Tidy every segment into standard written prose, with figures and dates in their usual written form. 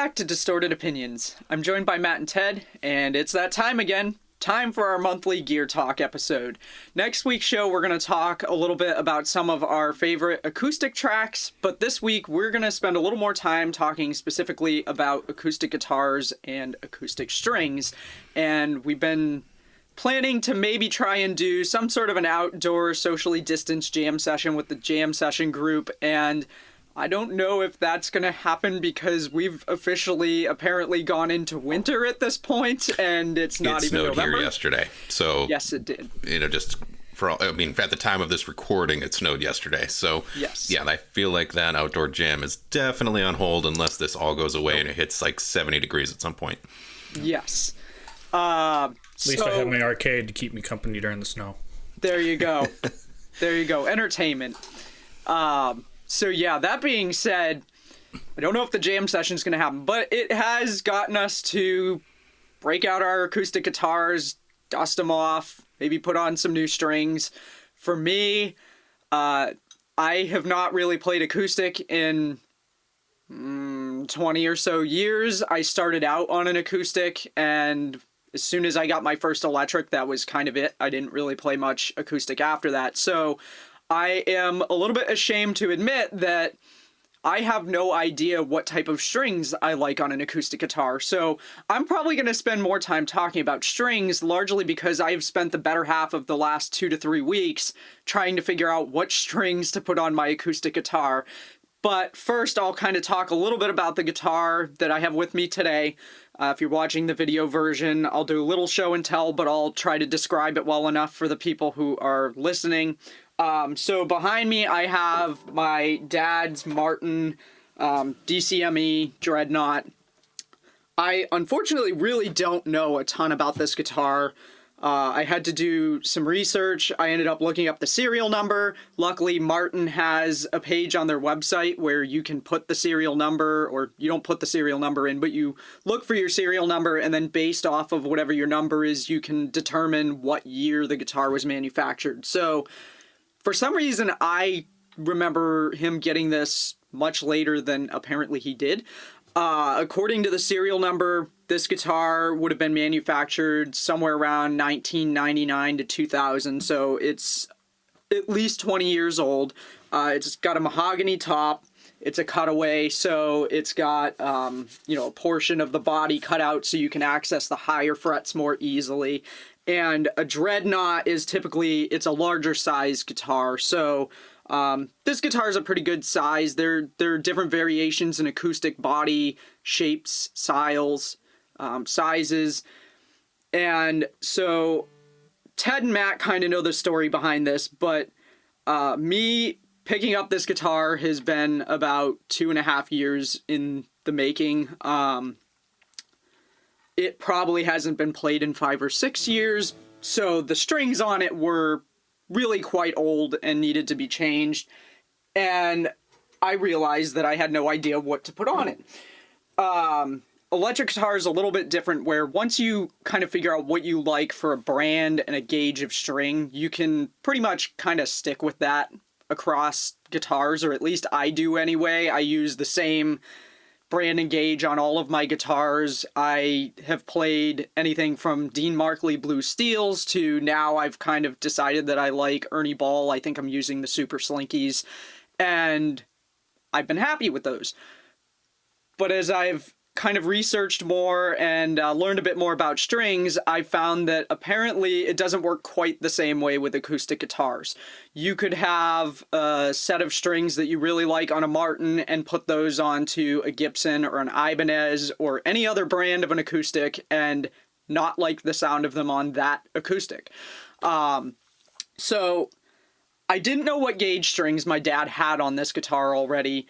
back to Distorted Opinions. I'm joined by Matt and Ted, and it's that time again. Time for our monthly Gear Talk episode. Next week's show, we're going to talk a little bit about some of our favorite acoustic tracks, but this week we're going to spend a little more time talking specifically about acoustic guitars and acoustic strings. And we've been planning to maybe try and do some sort of an outdoor, socially distanced jam session with the jam session group, and I don't know if that's going to happen because we've officially apparently gone into winter at this point, and it's not even November. It snowed here yesterday. So yes, it did. Just for all, at the time of this recording, it snowed yesterday. So yes. Yeah, I feel like that outdoor jam is definitely on hold unless this all goes away and it hits like 70 degrees at some point. Yes. At least I have my arcade to keep me company during the snow. There you go. There you go. Entertainment. So yeah, that being said, I don't know if the jam session is going to happen, but it has gotten us to break out our acoustic guitars, dust them off, maybe put on some new strings. For me, I have not really played acoustic in 20 or so years. I started out on an acoustic, and as soon as I got my first electric, that was kind of it. I didn't really play much acoustic after that. So I am a little bit ashamed to admit that I have no idea what type of strings I like on an acoustic guitar. So I'm probably going to spend more time talking about strings, largely because I've spent the better half of the last 2 to 3 weeks trying to figure out what strings to put on my acoustic guitar. But first, I'll kind of talk a little bit about the guitar that I have with me today. If you're watching the video version, I'll do a little show and tell, but I'll try to describe it well enough for the people who are listening. So behind me, I have my dad's Martin DCME Dreadnought. I unfortunately really don't know a ton about this guitar. I had to do some research. I ended up looking up the serial number. Luckily, Martin has a page on their website where you can put the serial number, or you don't put the serial number in, but you look for your serial number, and then based off of whatever your number is, you can determine what year the guitar was manufactured. So for some reason, I remember him getting this much later than apparently he did. According to the serial number, this guitar would have been manufactured somewhere around 1999 to 2000, so it's at least 20 years old. It's got a mahogany top. It's a cutaway, so it's got a portion of the body cut out so you can access the higher frets more easily. And a Dreadnought is typically, it's a larger size guitar, so this guitar is a pretty good size. There are different variations in acoustic body shapes, styles, sizes, and so Ted and Matt kind of know the story behind this, but me picking up this guitar has been about 2.5 years in the making. It probably hasn't been played in 5 or 6 years, so the strings on it were really quite old and needed to be changed, and I realized that I had no idea what to put on it. Electric guitar is a little bit different, where once you kind of figure out what you like for a brand and a gauge of string, you can pretty much kind of stick with that across guitars, or at least I do anyway. I use the same brand and gauge on all of my guitars. I have played anything from Dean Markley Blue Steels to now I've kind of decided that I like Ernie Ball. I think I'm using the Super Slinkies, and I've been happy with those. But as I've kind of researched more and learned a bit more about strings, I found that apparently it doesn't work quite the same way with acoustic guitars. You could have a set of strings that you really like on a Martin and put those onto a Gibson or an Ibanez or any other brand of an acoustic and not like the sound of them on that acoustic. So I didn't know what gauge strings my dad had on this guitar already.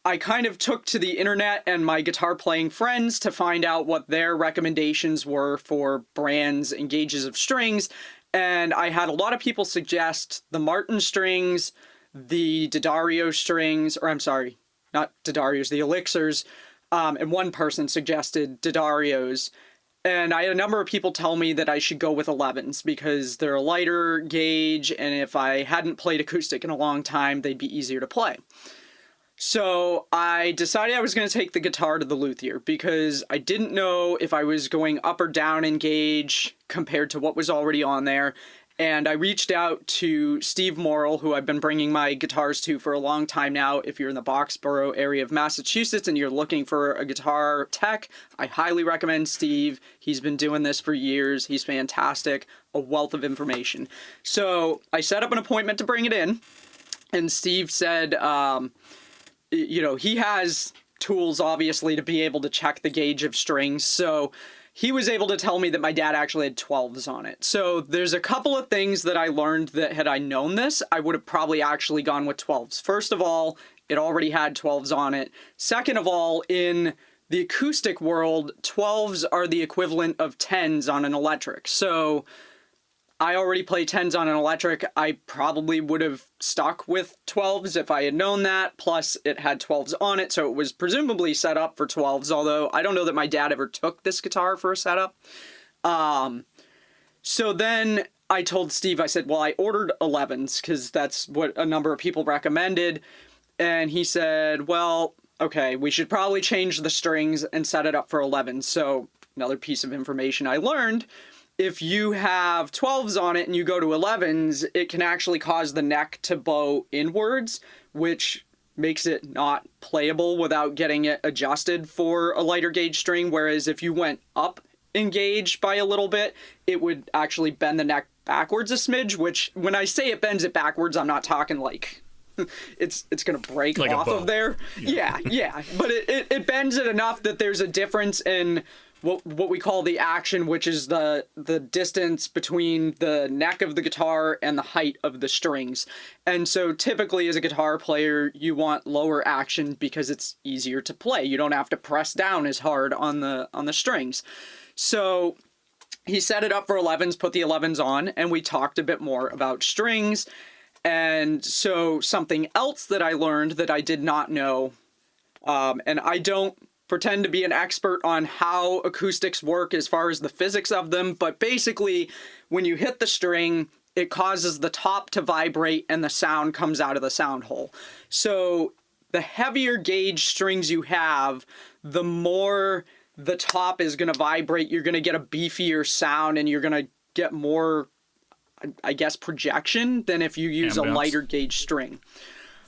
I kind of took to the internet and my guitar playing friends to find out what their recommendations were for brands and gauges of strings, and I had a lot of people suggest the Martin strings, the D'Addario strings, or I'm sorry, not D'Addarios, the Elixirs, and one person suggested D'Addarios. And I had a number of people tell me that I should go with 11s because they're a lighter gauge, and if I hadn't played acoustic in a long time, they'd be easier to play. So I decided I was going to take the guitar to the luthier because I didn't know if I was going up or down in gauge compared to what was already on there. And I reached out to Steve Morrill, who I've been bringing my guitars to for a long time now. If you're in the Boxborough area of Massachusetts and you're looking for a guitar tech, I highly recommend Steve. He's been doing this for years. He's fantastic, a wealth of information. So I set up an appointment to bring it in, and Steve said, he has tools, obviously, to be able to check the gauge of strings. So he was able to tell me that my dad actually had 12s on it. So there's a couple of things that I learned that had I known this, I would have probably actually gone with 12s. First of all, it already had 12s on it. Second of all, in the acoustic world, 12s are the equivalent of 10s on an electric. So I already play 10s on an electric. I probably would have stuck with 12s if I had known that. Plus, it had 12s on it, so it was presumably set up for 12s, although I don't know that my dad ever took this guitar for a setup. So then I told Steve, I said, well, I ordered 11s because that's what a number of people recommended. And he said, well, okay, we should probably change the strings and set it up for 11s. So another piece of information I learned, if you have 12s on it and you go to 11s, it can actually cause the neck to bow inwards, which makes it not playable without getting it adjusted for a lighter gauge string. Whereas if you went up in gauge by a little bit, it would actually bend the neck backwards a smidge, which when I say it bends it backwards, I'm not talking like it's gonna break like off of there. Yeah. But it bends it enough that there's a difference in what we call the action, which is the distance between the neck of the guitar and the height of the strings. And so typically as a guitar player, you want lower action because it's easier to play. You don't have to press down as hard on the strings. So he set it up for 11s, put the 11s on, and we talked a bit more about strings. And so something else that I learned that I did not know, and I don't pretend to be an expert on how acoustics work as far as the physics of them, but basically when you hit the string, it causes the top to vibrate and the sound comes out of the sound hole. So the heavier gauge strings you have, the more the top is going to vibrate. You're going to get a beefier sound and you're going to get more, I guess, projection than if you use a lighter gauge string.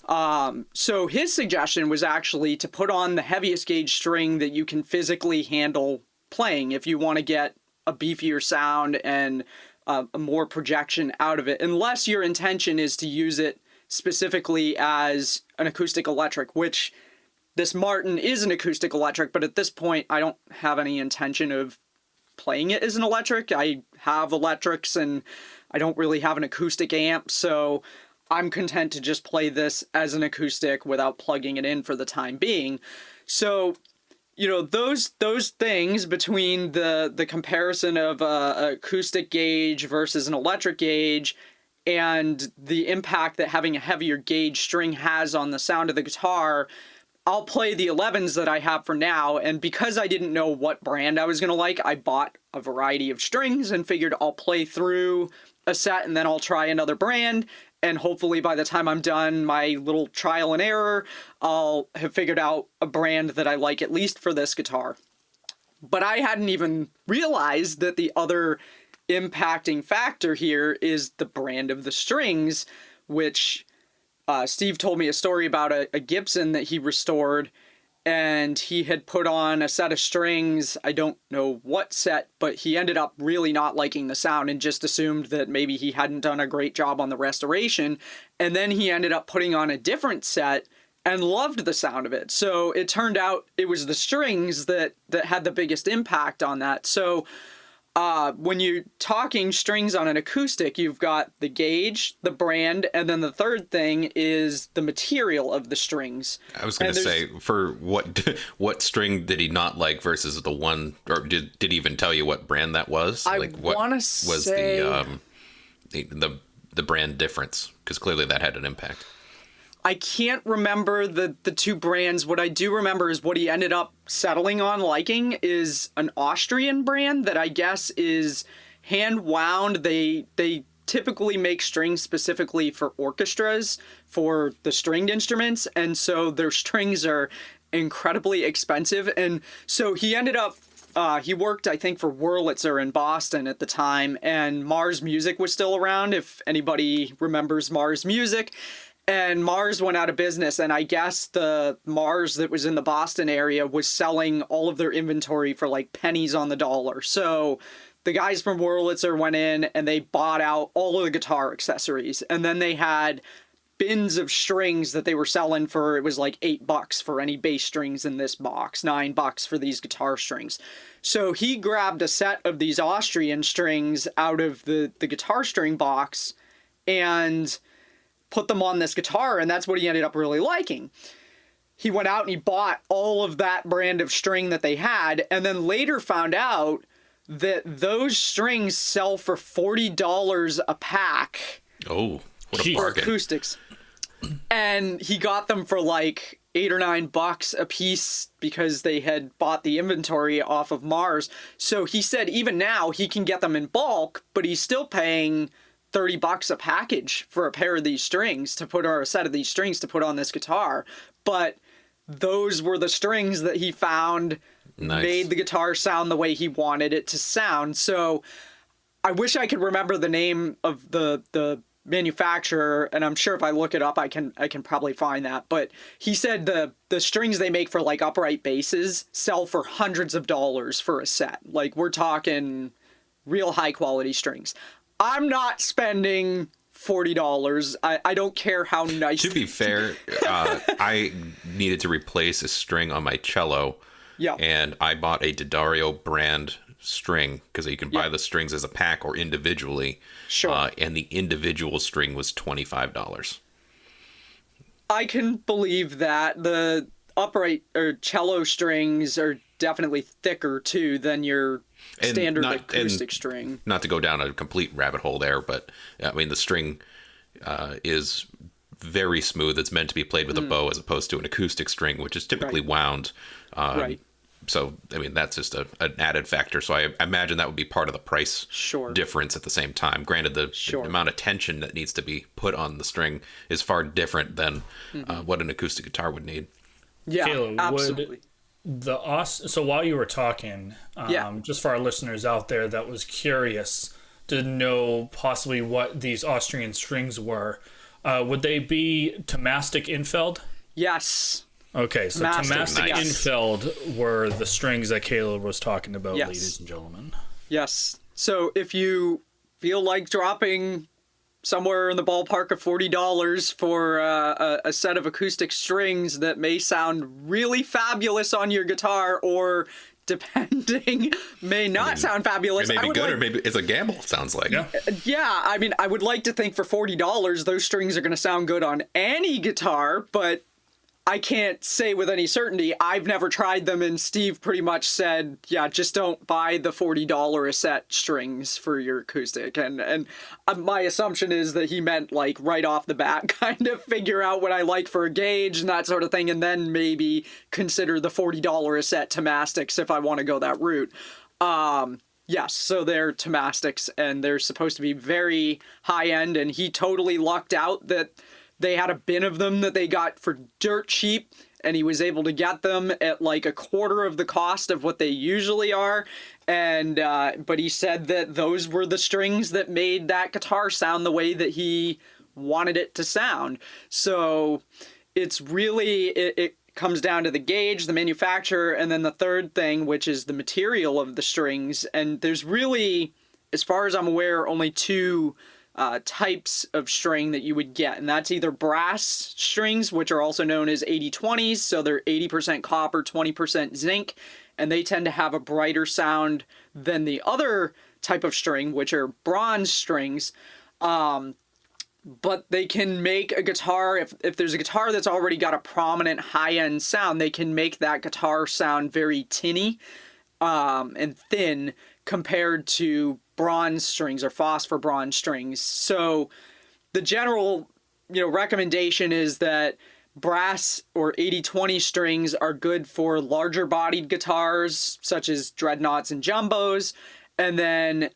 So his suggestion was actually to put on the heaviest gauge string that you can physically handle playing if you want to get a beefier sound and a more projection out of it, unless your intention is to use it specifically as an acoustic electric, which this Martin is an acoustic electric, but at this point I don't have any intention of playing it as an electric. I have electrics and I don't really have an acoustic amp, so I'm content to just play this as an acoustic without plugging it in for the time being. So, those things between the comparison of a acoustic gauge versus an electric gauge and the impact that having a heavier gauge string has on the sound of the guitar, I'll play the 11s that I have for now. And because I didn't know what brand I was going to like, I bought a variety of strings and figured I'll play through a set and then I'll try another brand. And hopefully by the time I'm done my little trial and error, I'll have figured out a brand that I like, at least for this guitar. But I hadn't even realized that the other impacting factor here is the brand of the strings, which Steve told me a story about a Gibson that he restored, and he had put on a set of strings, I don't know what set, but he ended up really not liking the sound and just assumed that maybe he hadn't done a great job on the restoration. And then he ended up putting on a different set and loved the sound of it. So it turned out it was the strings that had the biggest impact on that. So when you're talking strings on an acoustic, you've got the gauge, the brand, and then the third thing is the material of the strings. I was going to say, for what string did he not like versus the one, or did he even tell you what brand that was? I want to say the brand difference, because clearly that had an impact. I can't remember the two brands. What I do remember is what he ended up settling on liking is an Austrian brand that I guess is hand wound. They typically make strings specifically for orchestras, for the stringed instruments, and so their strings are incredibly expensive. And so he ended up, he worked, I think, for Wurlitzer in Boston at the time, and Mars Music was still around, if anybody remembers Mars Music. And Mars went out of business, and I guess the Mars that was in the Boston area was selling all of their inventory for like pennies on the dollar. So the guys from Wurlitzer went in and they bought out all of the guitar accessories. And then they had bins of strings that they were selling for, it was like $8 for any bass strings in this box, $9 for these guitar strings. So he grabbed a set of these Austrian strings out of the guitar string box and put them on this guitar, and that's what he ended up really liking. He went out and he bought all of that brand of string that they had, and then later found out that those strings sell for $40 a pack. Oh, what a For bargain. acoustics. And he got them for like $8 or $9 a piece because they had bought the inventory off of Mars. So he said even now he can get them in bulk, but he's still paying $30 a package for a pair of these strings to put, or a set of these strings to put on this guitar. But those were the strings that he found made the guitar sound the way he wanted it to sound. So I wish I could remember the name of the manufacturer, and I'm sure if I look it up I can probably find that. But he said the strings they make for like upright basses sell for hundreds of dollars for a set. Like, we're talking real high quality strings. I'm not spending $40. I don't care how nice. To be fair, I needed to replace a string on my cello. Yeah. And I bought a D'Addario brand string because you can buy the strings as a pack or individually. Sure. And the individual string was $25. I can believe that. The upright or cello strings are definitely thicker too than your standard acoustic string. Not to go down a complete rabbit hole there, but I mean the string is very smooth. It's meant to be played with a bow as opposed to an acoustic string, which is typically wound. Right. So, I mean, that's just an added factor. So I imagine that would be part of the price difference at the same time. Granted, the amount of tension that needs to be put on the string is far different than what an acoustic guitar would need. Yeah, Kayla, absolutely. So while you were talking, just for our listeners out there that was curious to know possibly what these Austrian strings were, would they be Tomastic Infeld? Yes. Okay, so Tomastic nice. Infeld were the strings that Caleb was talking about, Yes. ladies and gentlemen. Yes. So if you feel like dropping somewhere in the ballpark of $40 for a set of acoustic strings that may sound really fabulous on your guitar, or depending, may not sound fabulous. It may be good, or maybe it's a gamble, sounds like. Yeah, I mean, I would like to think for $40, those strings are going to sound good on any guitar, but I can't say with any certainty. I've never tried them, and Steve pretty much said, yeah, just don't buy the $40 a set strings for your acoustic. And my assumption is that he meant, like, right off the bat, kind of figure out what I like for a gauge and that sort of thing, and then maybe consider the $40 a set Tomastics if I want to go that route. Yes, so they're Tomastics, and they're supposed to be very high-end, and he totally lucked out that they had a bin of them that they got for dirt cheap, and he was able to get them at like a quarter of the cost of what they usually are. And but he said that those were the strings that made that guitar sound the way that he wanted it to sound. So it's really, it comes down to the gauge, the manufacturer, and then the third thing, which is the material of the strings. And there's really, as far as I'm aware, only two types of string that you would get, and that's either brass strings, which are also known as 80/20s, so they're 80% copper, 20% zinc, and they tend to have a brighter sound than the other type of string, which are bronze strings. But they can make a guitar, if there's a guitar that's already got a prominent high-end sound, they can make that guitar sound very tinny and thin compared to bronze strings or phosphor bronze strings. So the general, recommendation is that brass or 80/20 strings are good for larger bodied guitars such as dreadnoughts and jumbos, And then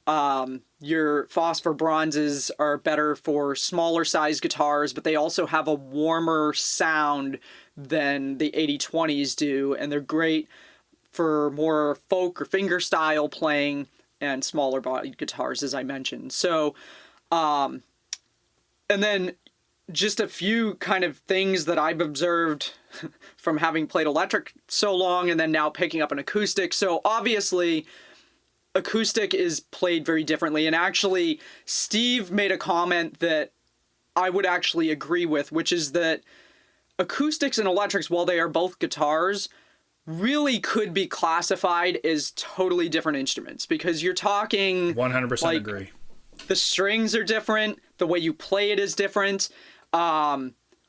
your phosphor bronzes are better for smaller size guitars, but they also have a warmer sound than the 8020s do, and they're great for more folk or finger style playing and smaller bodied guitars, as I mentioned. So, and then just a few kind of things that I've observed from having played electric so long and then now picking up an acoustic. So obviously, acoustic is played very differently. And actually, Steve made a comment that I would actually agree with, which is that acoustics and electrics, while they are both guitars, really could be classified as totally different instruments, because you're talking 100% like, agree. The strings are different. The way you play it is different.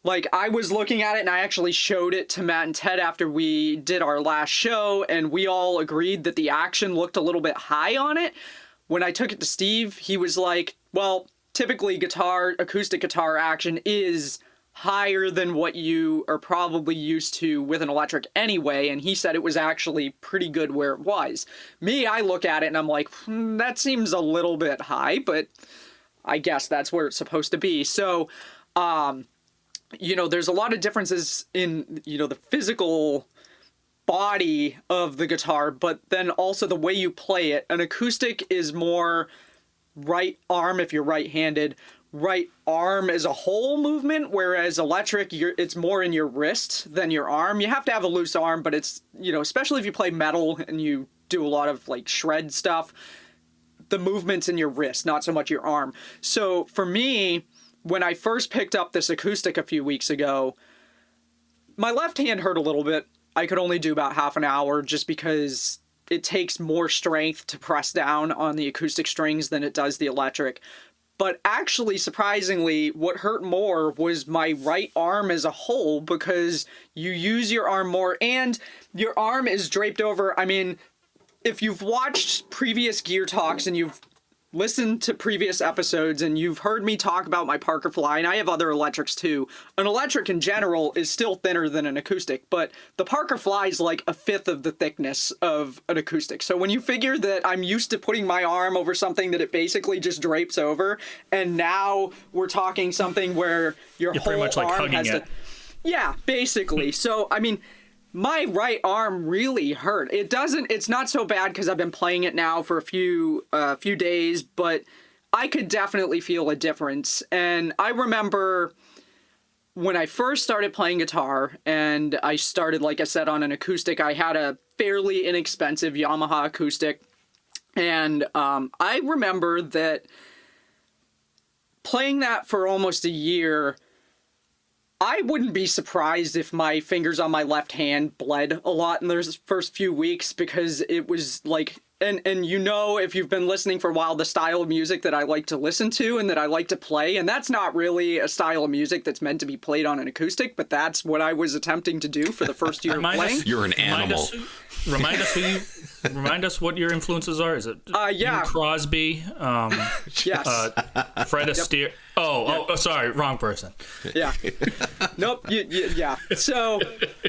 Like, I was looking at it and I actually showed it to Matt and Ted after we did our last show, and we all agreed that the action looked a little bit high on it. When I took it to Steve, he was like, well, typically acoustic guitar action is higher than what you are probably used to with an electric anyway, and he said it was actually pretty good where it was. Me, I look at it and I'm like, that seems a little bit high, but I guess that's where it's supposed to be. So, you know, there's a lot of differences in, you know, the physical body of the guitar, but then also the way you play it. An acoustic is more right arm if you're right-handed, right arm as a whole movement, whereas electric, it's more in your wrist than your arm. You have to have a loose arm, but it's, you know, especially if you play metal and you do a lot of like shred stuff, the movement's in your wrist, not so much your arm. So for me, when I first picked up this acoustic a few weeks ago, my left hand hurt a little bit. I could only do about half an hour just because it takes more strength to press down on the acoustic strings than it does the electric. But actually, surprisingly, what hurt more was my right arm as a whole, because you use your arm more and your arm is draped over. I mean, if you've watched previous Gear Talks and you've listened to previous episodes and you've heard me talk about my Parker Fly, and I have other electrics too. An electric in general is still thinner than an acoustic, but the Parker Fly is like a fifth of the thickness of an acoustic. So when you figure that I'm used to putting my arm over something that it basically just drapes over, and now we're talking something where you're whole pretty much like arm hugging has it. to... Yeah, basically. So, I mean, my right arm really hurt. It's not so bad because I've been playing it now for a few days, but I could definitely feel a difference. And I remember when I first started playing guitar, and I started, like I said, on an acoustic, I had a fairly inexpensive Yamaha acoustic. And I remember that playing that for almost a year, I wouldn't be surprised if my fingers on my left hand bled a lot in those first few weeks, because it was like, and you know, if you've been listening for a while, the style of music that I like to listen to and that I like to play, and that's not really a style of music that's meant to be played on an acoustic, but that's what I was attempting to do for the first year of playing. You're an animal. Remind us what your influences are. Is it Bing Crosby? Yes. Fred Astaire. Oh, sorry, wrong person. Yeah. Nope. Yeah. So,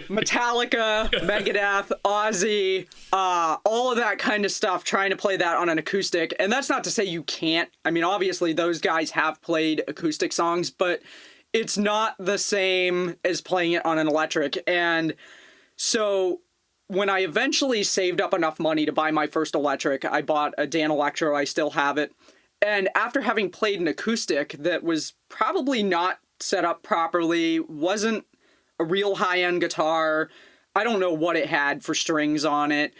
Metallica, Megadeth, Ozzy, all of that kind of stuff, trying to play that on an acoustic. And that's not to say you can't. I mean, obviously, those guys have played acoustic songs, but it's not the same as playing it on an electric. And so, when I eventually saved up enough money to buy my first electric, I bought a Dan Electro. I still have it. And after having played an acoustic that was probably not set up properly, wasn't a real high-end guitar, I don't know what it had for strings on it,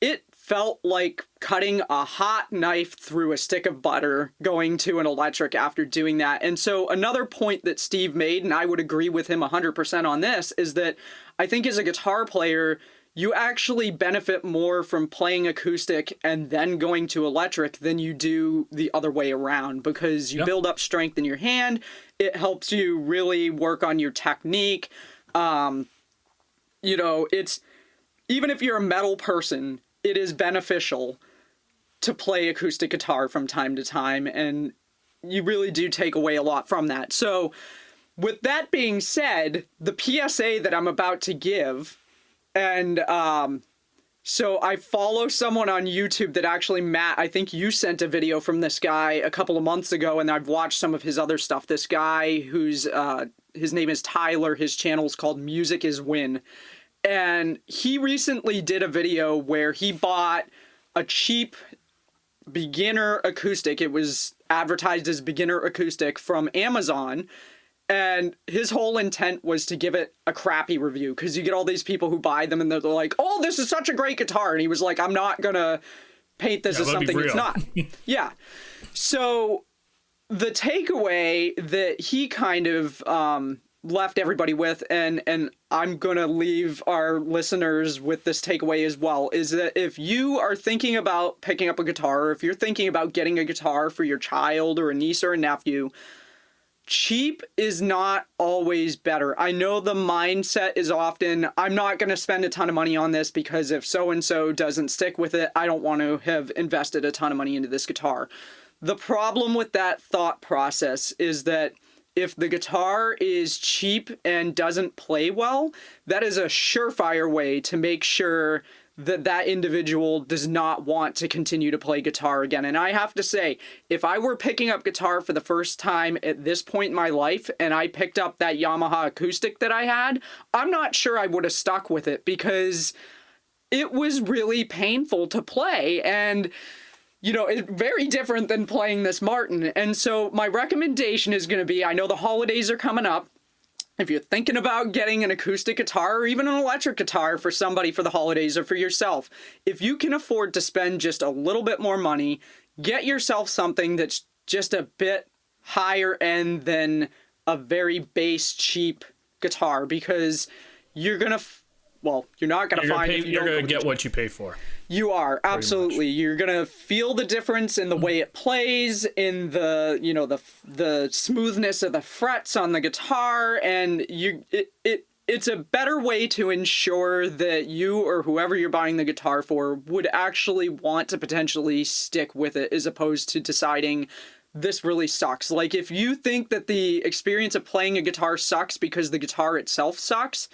it felt like cutting a hot knife through a stick of butter going to an electric after doing that. And so another point that Steve made, and I would agree with him 100% on this, is that I think as a guitar player, you actually benefit more from playing acoustic and then going to electric than you do the other way around, because you build up strength in your hand. It helps you really work on your technique. You know, it's, even if you're a metal person, it is beneficial to play acoustic guitar from time to time, and you really do take away a lot from that. So with that being said, the PSA that I'm about to give, and So I follow someone on YouTube that actually, Matt, I think you sent a video from this guy a couple of months ago, and I've watched some of his other stuff. This guy who's, his name is Tyler, his channel is called Music is Win. And he recently did a video where he bought a cheap beginner acoustic. It was advertised as beginner acoustic from Amazon. And his whole intent was to give it a crappy review, because you get all these people who buy them and they're like, oh, this is such a great guitar. And he was like, I'm not going to paint this as something it's not. Yeah. So the takeaway that he kind of left everybody with, and I'm going to leave our listeners with this takeaway as well, is that if you are thinking about picking up a guitar, or if you're thinking about getting a guitar for your child or a niece or a nephew, cheap is not always better. I know the mindset is often, I'm not going to spend a ton of money on this because if so-and-so doesn't stick with it, I don't want to have invested a ton of money into this guitar. The problem with that thought process is that if the guitar is cheap and doesn't play well, that is a surefire way to make sure that that individual does not want to continue to play guitar again. And I have to say, if I were picking up guitar for the first time at this point in my life and I picked up that Yamaha acoustic that I had, I'm not sure I would have stuck with it, because it was really painful to play. And you know, it's very different than playing this Martin. And so my recommendation is going to be, I know the holidays are coming up. If you're thinking about getting an acoustic guitar or even an electric guitar for somebody for the holidays or for yourself, if you can afford to spend just a little bit more money, get yourself something that's just a bit higher end than a very base cheap guitar, because you're going to, you're not going to find it. You're going to get what you pay for. You are, absolutely. You're going to feel the difference in the way it plays, in the, you know, the smoothness of the frets on the guitar, and it's a better way to ensure that you or whoever you're buying the guitar for would actually want to potentially stick with it, as opposed to deciding this really sucks. Like, if you think that the experience of playing a guitar sucks because the guitar itself sucks,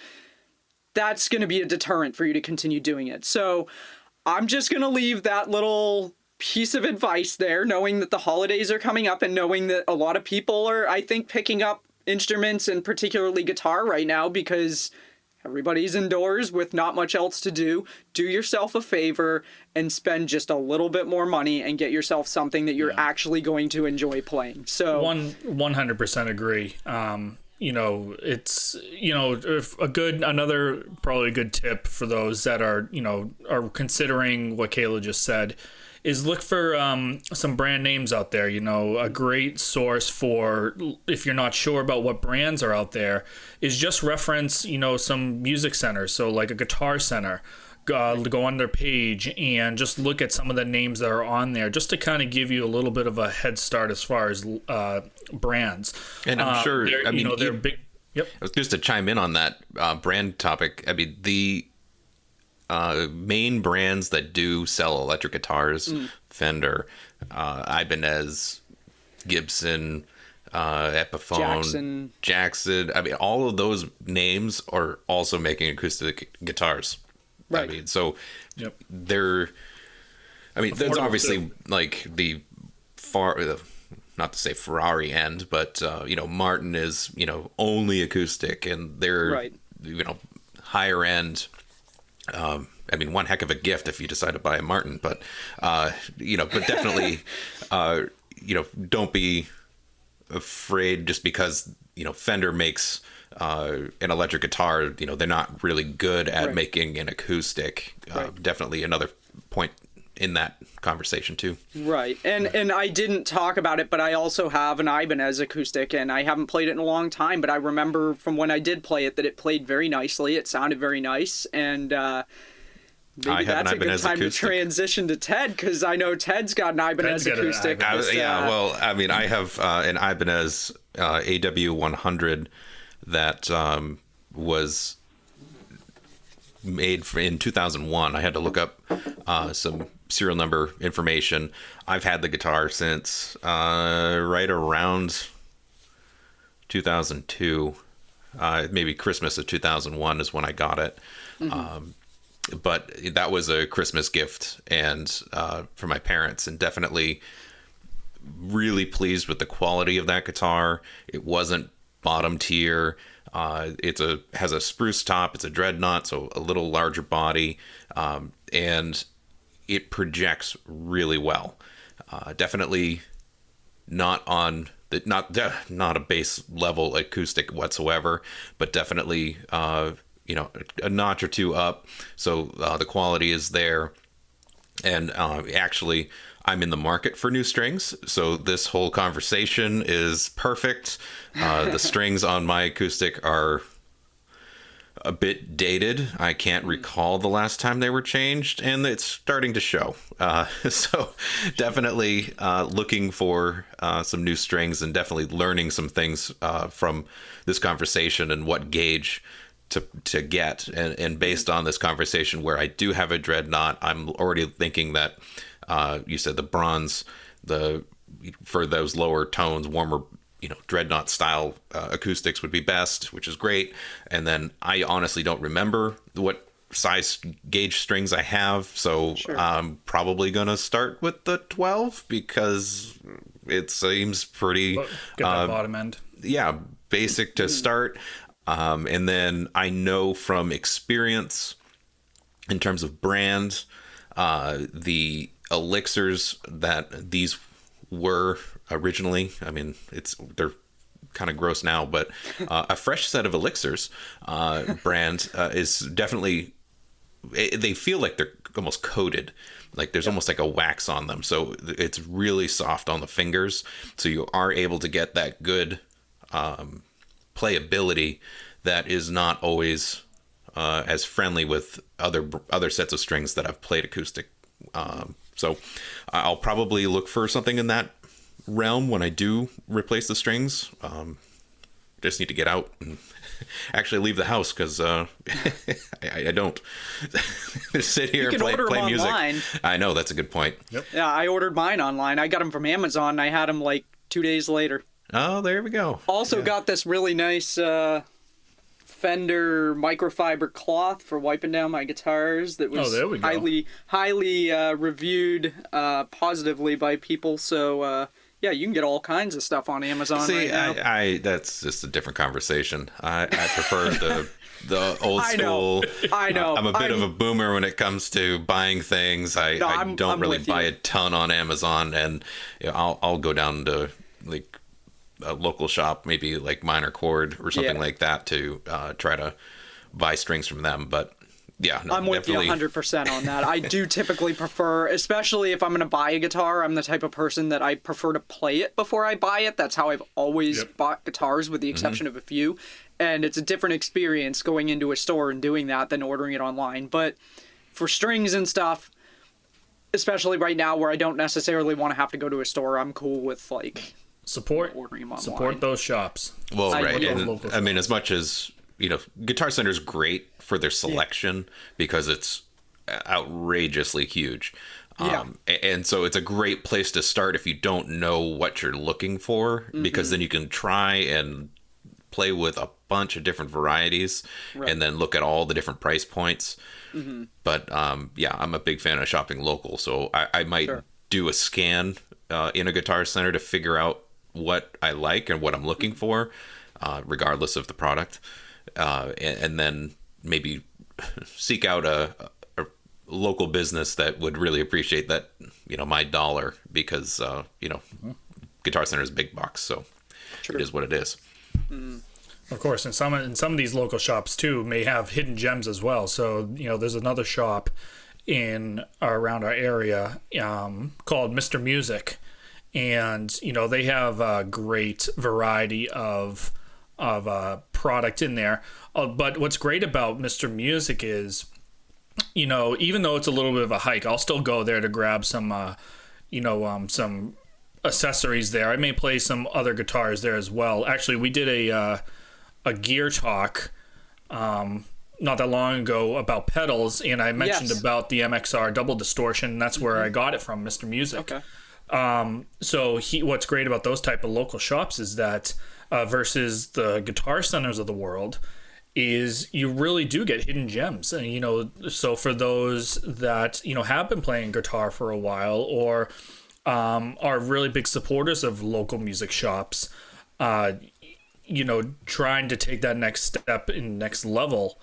that's going to be a deterrent for you to continue doing it. So I'm just going to leave that little piece of advice there, knowing that the holidays are coming up and knowing that a lot of people are, I think, picking up instruments and particularly guitar right now because everybody's indoors with not much else to do. Do yourself a favor and spend just a little bit more money and get yourself something that you're actually going to enjoy playing. So 100% agree. You know, it's, you know, probably a good tip for those that are, you know, are considering what Kayla just said is look for some brand names out there. You know, a great source for, if you're not sure about what brands are out there, is just reference, you know, some music centers. So like a Guitar Center. Go on their page and just look at some of the names that are on there, just to kind of give you a little bit of a head start as far as brands. And I'm sure, I mean, they're big. Yep. Just to chime in on that brand topic, I mean, the main brands that do sell electric guitars, Fender, Ibanez, Gibson, Epiphone, Jackson. I mean, all of those names are also making acoustic guitars. Right. I mean, so there's obviously like the not to say Ferrari end, but you know, Martin is, you know, only acoustic, and they're you know, higher end. I mean, one heck of a gift if you decide to buy a Martin, but you know, but definitely you know, don't be afraid just because, you know, Fender makes an electric guitar, you know, they're not really good at making an acoustic. Definitely another point in that conversation too. Right. And I didn't talk about it, but I also have an Ibanez acoustic, and I haven't played it in a long time, but I remember from when I did play it that it played very nicely. It sounded very nice, and maybe that's a good time acoustic to transition to Ted, because I know Ted's got an Ibanez acoustic. Well, I mean, I have an Ibanez AW100 that was made in 2001. I had to look up some serial number information. I've had the guitar since right around 2002. Maybe Christmas of 2001 is when I got it. but that was a Christmas gift and for my parents, and definitely really pleased with the quality of that guitar. It wasn't bottom tier. Has a spruce top. It's a dreadnought, so a little larger body, and it projects really well. Definitely not on the not a bass level acoustic whatsoever, but definitely a notch or two up. So the quality is there, and actually, I'm in the market for new strings, so this whole conversation is perfect. The strings on my acoustic are a bit dated. I can't recall the last time they were changed, and it's starting to show. So definitely looking for some new strings, and definitely learning some things from this conversation and what gauge to get. And based on this conversation, where I do have a dreadnought, I'm already thinking that you said the bronze, for those lower tones, warmer, dreadnought style acoustics would be best, which is great. And then I honestly don't remember what size gauge strings I have, so sure. I'm probably gonna start with the 12 because it seems pretty get that bottom end. Yeah, basic to start. And then I know from experience, in terms of brand, the elixirs that these were originally, I mean, they're kind of gross now, but a fresh set of elixirs brand is definitely, they feel like they're almost coated, like there's almost like a wax on them, so it's really soft on the fingers, so you are able to get that good playability that is not always as friendly with other sets of strings that I've played acoustic. So I'll probably look for something in that realm when I do replace the strings. Just need to get out and actually leave the house, because I don't sit here and play music. Online. I know, that's a good point. Yep. Yeah, I ordered mine online. I got them from Amazon, and I had them like 2 days later. Oh, there we go. Also got this really nice Fender microfiber cloth for wiping down my guitars that was highly reviewed positively by people. So yeah, you can get all kinds of stuff on Amazon. See, right now. That's just a different conversation. I prefer the old school. I know. I'm a bit of a boomer when it comes to buying things. I don't really buy a ton on Amazon, and I'll go down to like a local shop, maybe like Minor Chord or something like that, to try to buy strings from them. But yeah, no, I'm with definitely. You 100% on that. I do typically prefer, especially if I'm going to buy a guitar, I'm the type of person that I prefer to play it before I buy it. That's how I've always bought guitars, with the exception of a few. And it's a different experience going into a store and doing that than ordering it online. But for strings and stuff, especially right now where I don't necessarily want to have to go to a store, I'm cool with like ordering them online. Support those shops. Well, right. And, I mean, as much as, Guitar Center's great for their selection because it's outrageously huge. And so it's a great place to start if you don't know what you're looking for, because then you can try and play with a bunch of different varieties and then look at all the different price points. But yeah, I'm a big fan of shopping local, so I might do a scan in a Guitar Center to figure out what I like and what I'm looking for, regardless of the product, and then maybe seek out a local business that would really appreciate that, my dollar, because Guitar Center is big box, so it is what it is. Of course, and some of these local shops too may have hidden gems as well. So there's another shop around our area called Mr. Music, and they have a great variety of product in there. But what's great about Mr. Music is, even though it's a little bit of a hike, I'll still go there to grab some some accessories there. I may play some other guitars there as well. Actually, we did a gear talk not that long ago about pedals, and I mentioned about the MXR double distortion, and that's where I got it from, Mr. Music. Okay. So what's great about those type of local shops is that versus the Guitar Centers of the world, is you really do get hidden gems. And, you know, so for those that, you know, have been playing guitar for a while, or are really big supporters of local music shops, you know, trying to take that next step in next level,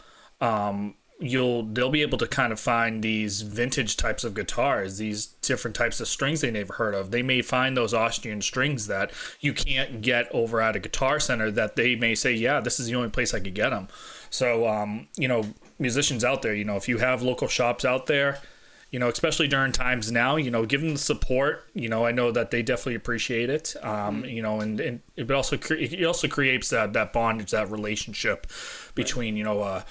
they'll be able to kind of find these vintage types of guitars, these different types of strings they never heard of. They may find those Austrian strings that you can't get over at a Guitar Center, that they may say, yeah, this is the only place I could get them. So, you know, musicians out there, you know, if you have local shops out there, you know, especially during times now, you know, give them the support. You know, I know that they definitely appreciate it. You know, and it also creates that bondage, that relationship between, you know,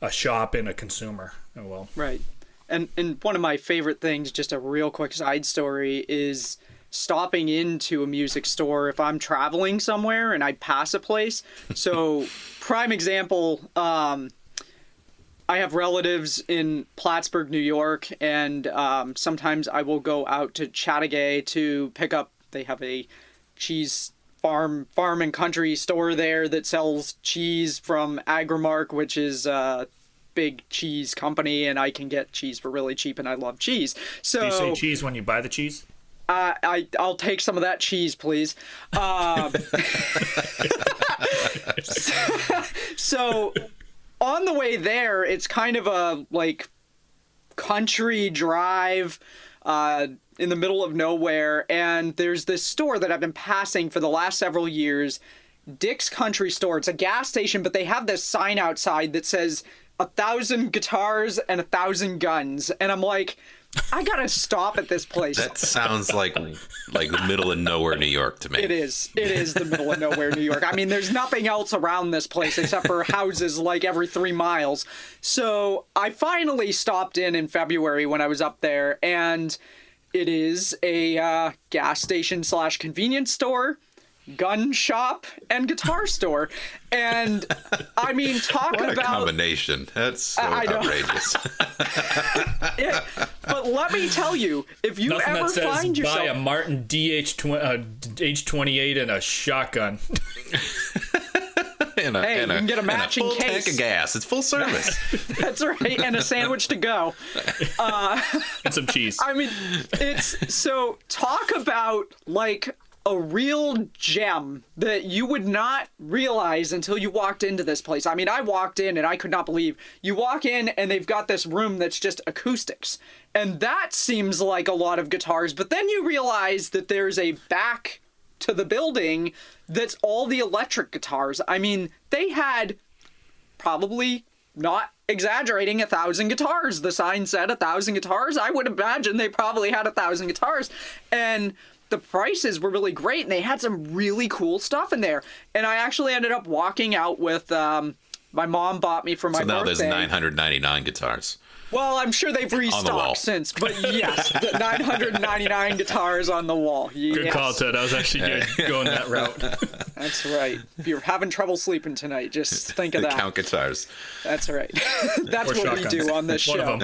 a shop and a consumer. Well, right. And one of my favorite things, just a real quick side story, is stopping into a music store if I'm traveling somewhere and I pass a place. So prime example, I have relatives in Plattsburgh, New York, and sometimes I will go out to Chattagay to pick up, they have a cheese farm and country store there that sells cheese from Agrimark, which is a big cheese company, and I can get cheese for really cheap, and I love cheese. So do you say cheese when you buy the cheese? I'll take some of that cheese, please. So on the way there, it's kind of a like country drive in the middle of nowhere, and there's this store that I've been passing for the last several years, Dick's Country Store. It's a gas station, but they have this sign outside that says 1,000 guitars and 1,000 guns, and I'm like, I gotta stop at this place. That sounds like the middle of nowhere New York to me. It is the middle of nowhere New York. I mean, there's nothing else around this place except for houses like every 3 miles. So I finally stopped in February when I was up there, and it is a gas station / convenience store, gun shop, and guitar store. And I mean, talk what about a combination. That's so outrageous. Yeah, but let me tell you, if you Nothing ever that says find yourself buy a Martin H28 and a shotgun. Hey, you can get a matching full case. Tank of gas. It's full service. That's right, and a sandwich to go. And some cheese. I mean, it's so talk about like a real gem that you would not realize until you walked into this place. I mean, I walked in and I could not believe. You walk in and they've got this room that's just acoustics. And that seems like a lot of guitars, but then you realize that there's a back to the building that's all the electric guitars. I mean, they had probably, not exaggerating, 1,000 guitars. The sign said 1,000 guitars. I would imagine they probably had 1,000 guitars. And the prices were really great, and they had some really cool stuff in there. And I actually ended up walking out with, my mom bought me for my birthday. So now there's 999 guitars. Well, I'm sure they've restocked since, but yes, the 999 guitars on the wall. Yes. Good call, Ted. I was actually going that route. That's right. If you're having trouble sleeping tonight, just think of that. Count guitars. That's right. That's what we do on this show.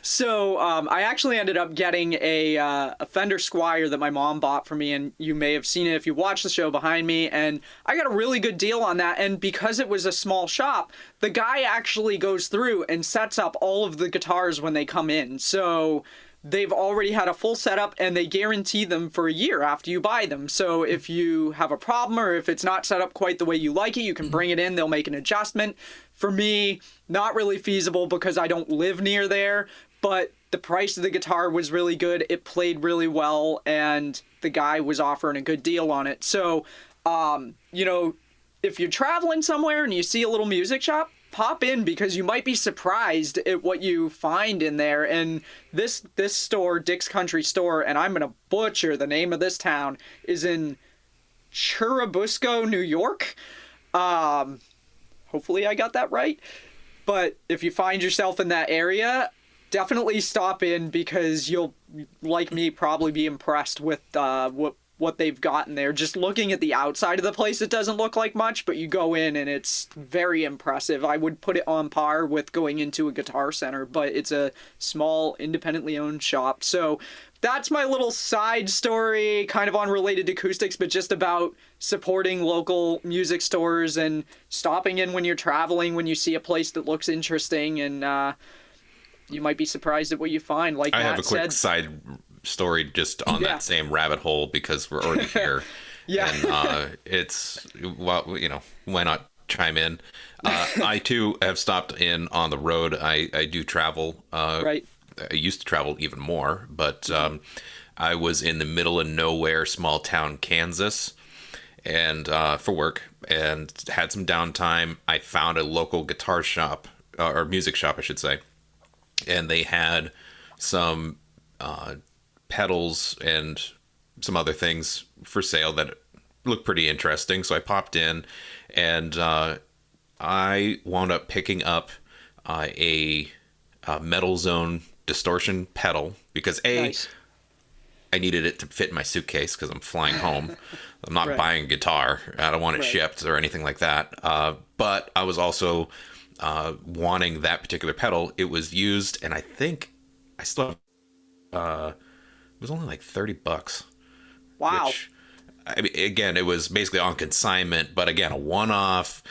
So I actually ended up getting a Fender Squier that my mom bought for me, and you may have seen it if you watched the show behind me, and I got a really good deal on that. And because it was a small shop, the guy actually goes through and sets up all of the guitars when they come in. So they've already had a full setup, and they guarantee them for a year after you buy them. So if you have a problem or if it's not set up quite the way you like it, you can bring it in. They'll make an adjustment. For me, not really feasible because I don't live near there, but the price of the guitar was really good. It played really well, and the guy was offering a good deal on it. So, you know, if you're traveling somewhere and you see a little music shop, pop in, because you might be surprised at what you find in there. And this store, Dick's Country Store, and I'm going to butcher the name of this town, is in Churubusco, New York. Hopefully I got that right. But if you find yourself in that area, definitely stop in, because you'll, like me, probably be impressed with what they've gotten there. Just looking at the outside of the place, it doesn't look like much, but you go in and it's very impressive. I would put it on par with going into a Guitar Center, but it's a small, independently owned shop. So that's my little side story, kind of unrelated to acoustics, but just about supporting local music stores and stopping in when you're traveling, when you see a place that looks interesting, and you might be surprised at what you find. Like I Matt have a quick said, side story just on that same rabbit hole because we're already here. Yeah. And it's, well, you know, why not chime in? I too have stopped in on the road. I do travel. Right. I used to travel even more, but I was in the middle of nowhere, small town Kansas, and for work, and had some downtime. I found a local guitar shop, or music shop, I should say, and they had some pedals and some other things for sale that looked pretty interesting. So I popped in, and I wound up picking up a Metal Zone distortion pedal because Nice. I needed it to fit in my suitcase because I'm flying home. I'm not buying a guitar. I don't want it shipped or anything like that. But I was also wanting that particular pedal. It was used, and I think I still have, it was only like $30. Wow. Which, I mean, again, it was basically on consignment, but again, a one-off,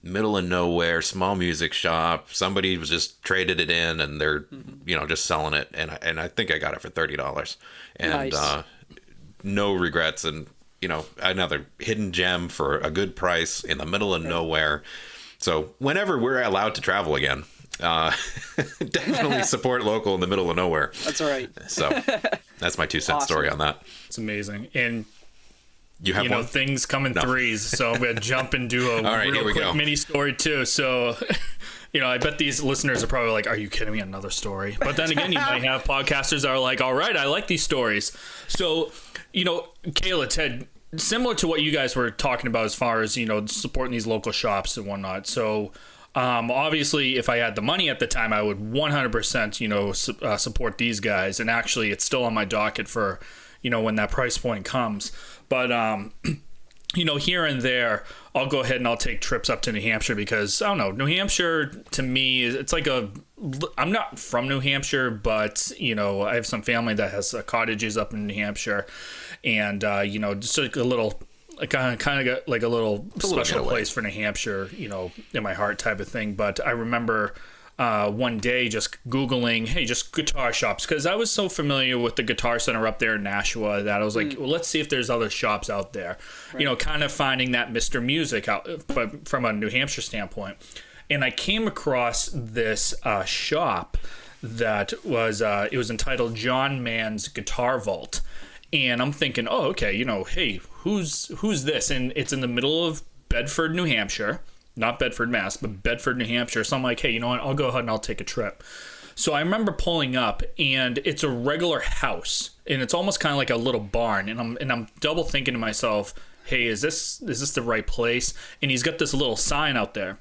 middle of nowhere, small music shop. Somebody was just traded it in, and they're, you know, just selling it. And I think I got it for $30, and Nice. no regrets. And you know, another hidden gem for a good price in the middle of nowhere. So whenever we're allowed to travel again, definitely support local in the middle of nowhere. That's all right. So that's my 2 cent story on that. It's amazing. And You have one? things come in threes, so I'm gonna jump and do a All right, here real we quick go. mini story too. So, I bet these listeners are probably like, "Are you kidding me? Another story?" But then again, you might have podcasters that are like, "All right, I like these stories." So, Kayla, Ted, similar to what you guys were talking about as far as supporting these local shops and whatnot. So, obviously, if I had the money at the time, I would 100% support these guys. And actually, it's still on my docket for when that price point comes. But here and there, I'll go ahead and I'll take trips up to New Hampshire because, I don't know, New Hampshire, to me, it's like I'm not from New Hampshire, but, I have some family that has cottages up in New Hampshire. And, just like a little, kind of got like a little special place for New Hampshire, in my heart type of thing. But I remember one day just Googling, hey, just guitar shops, because I was so familiar with the Guitar Center up there in Nashua that I was like, well, let's see if there's other shops out there, kind of finding that Mr. Music out, but from a New Hampshire standpoint. And I came across this shop that was, it was entitled John Mann's Guitar Vault. And I'm thinking, oh, okay, hey, who's this? And it's in the middle of Bedford, New Hampshire. Not Bedford, Mass, but Bedford, New Hampshire. So I'm like, hey, you know what? I'll go ahead and I'll take a trip. So I remember pulling up, and it's a regular house, and it's almost kind of like a little barn. And I'm double thinking to myself, hey, is this the right place? And he's got this little sign out there.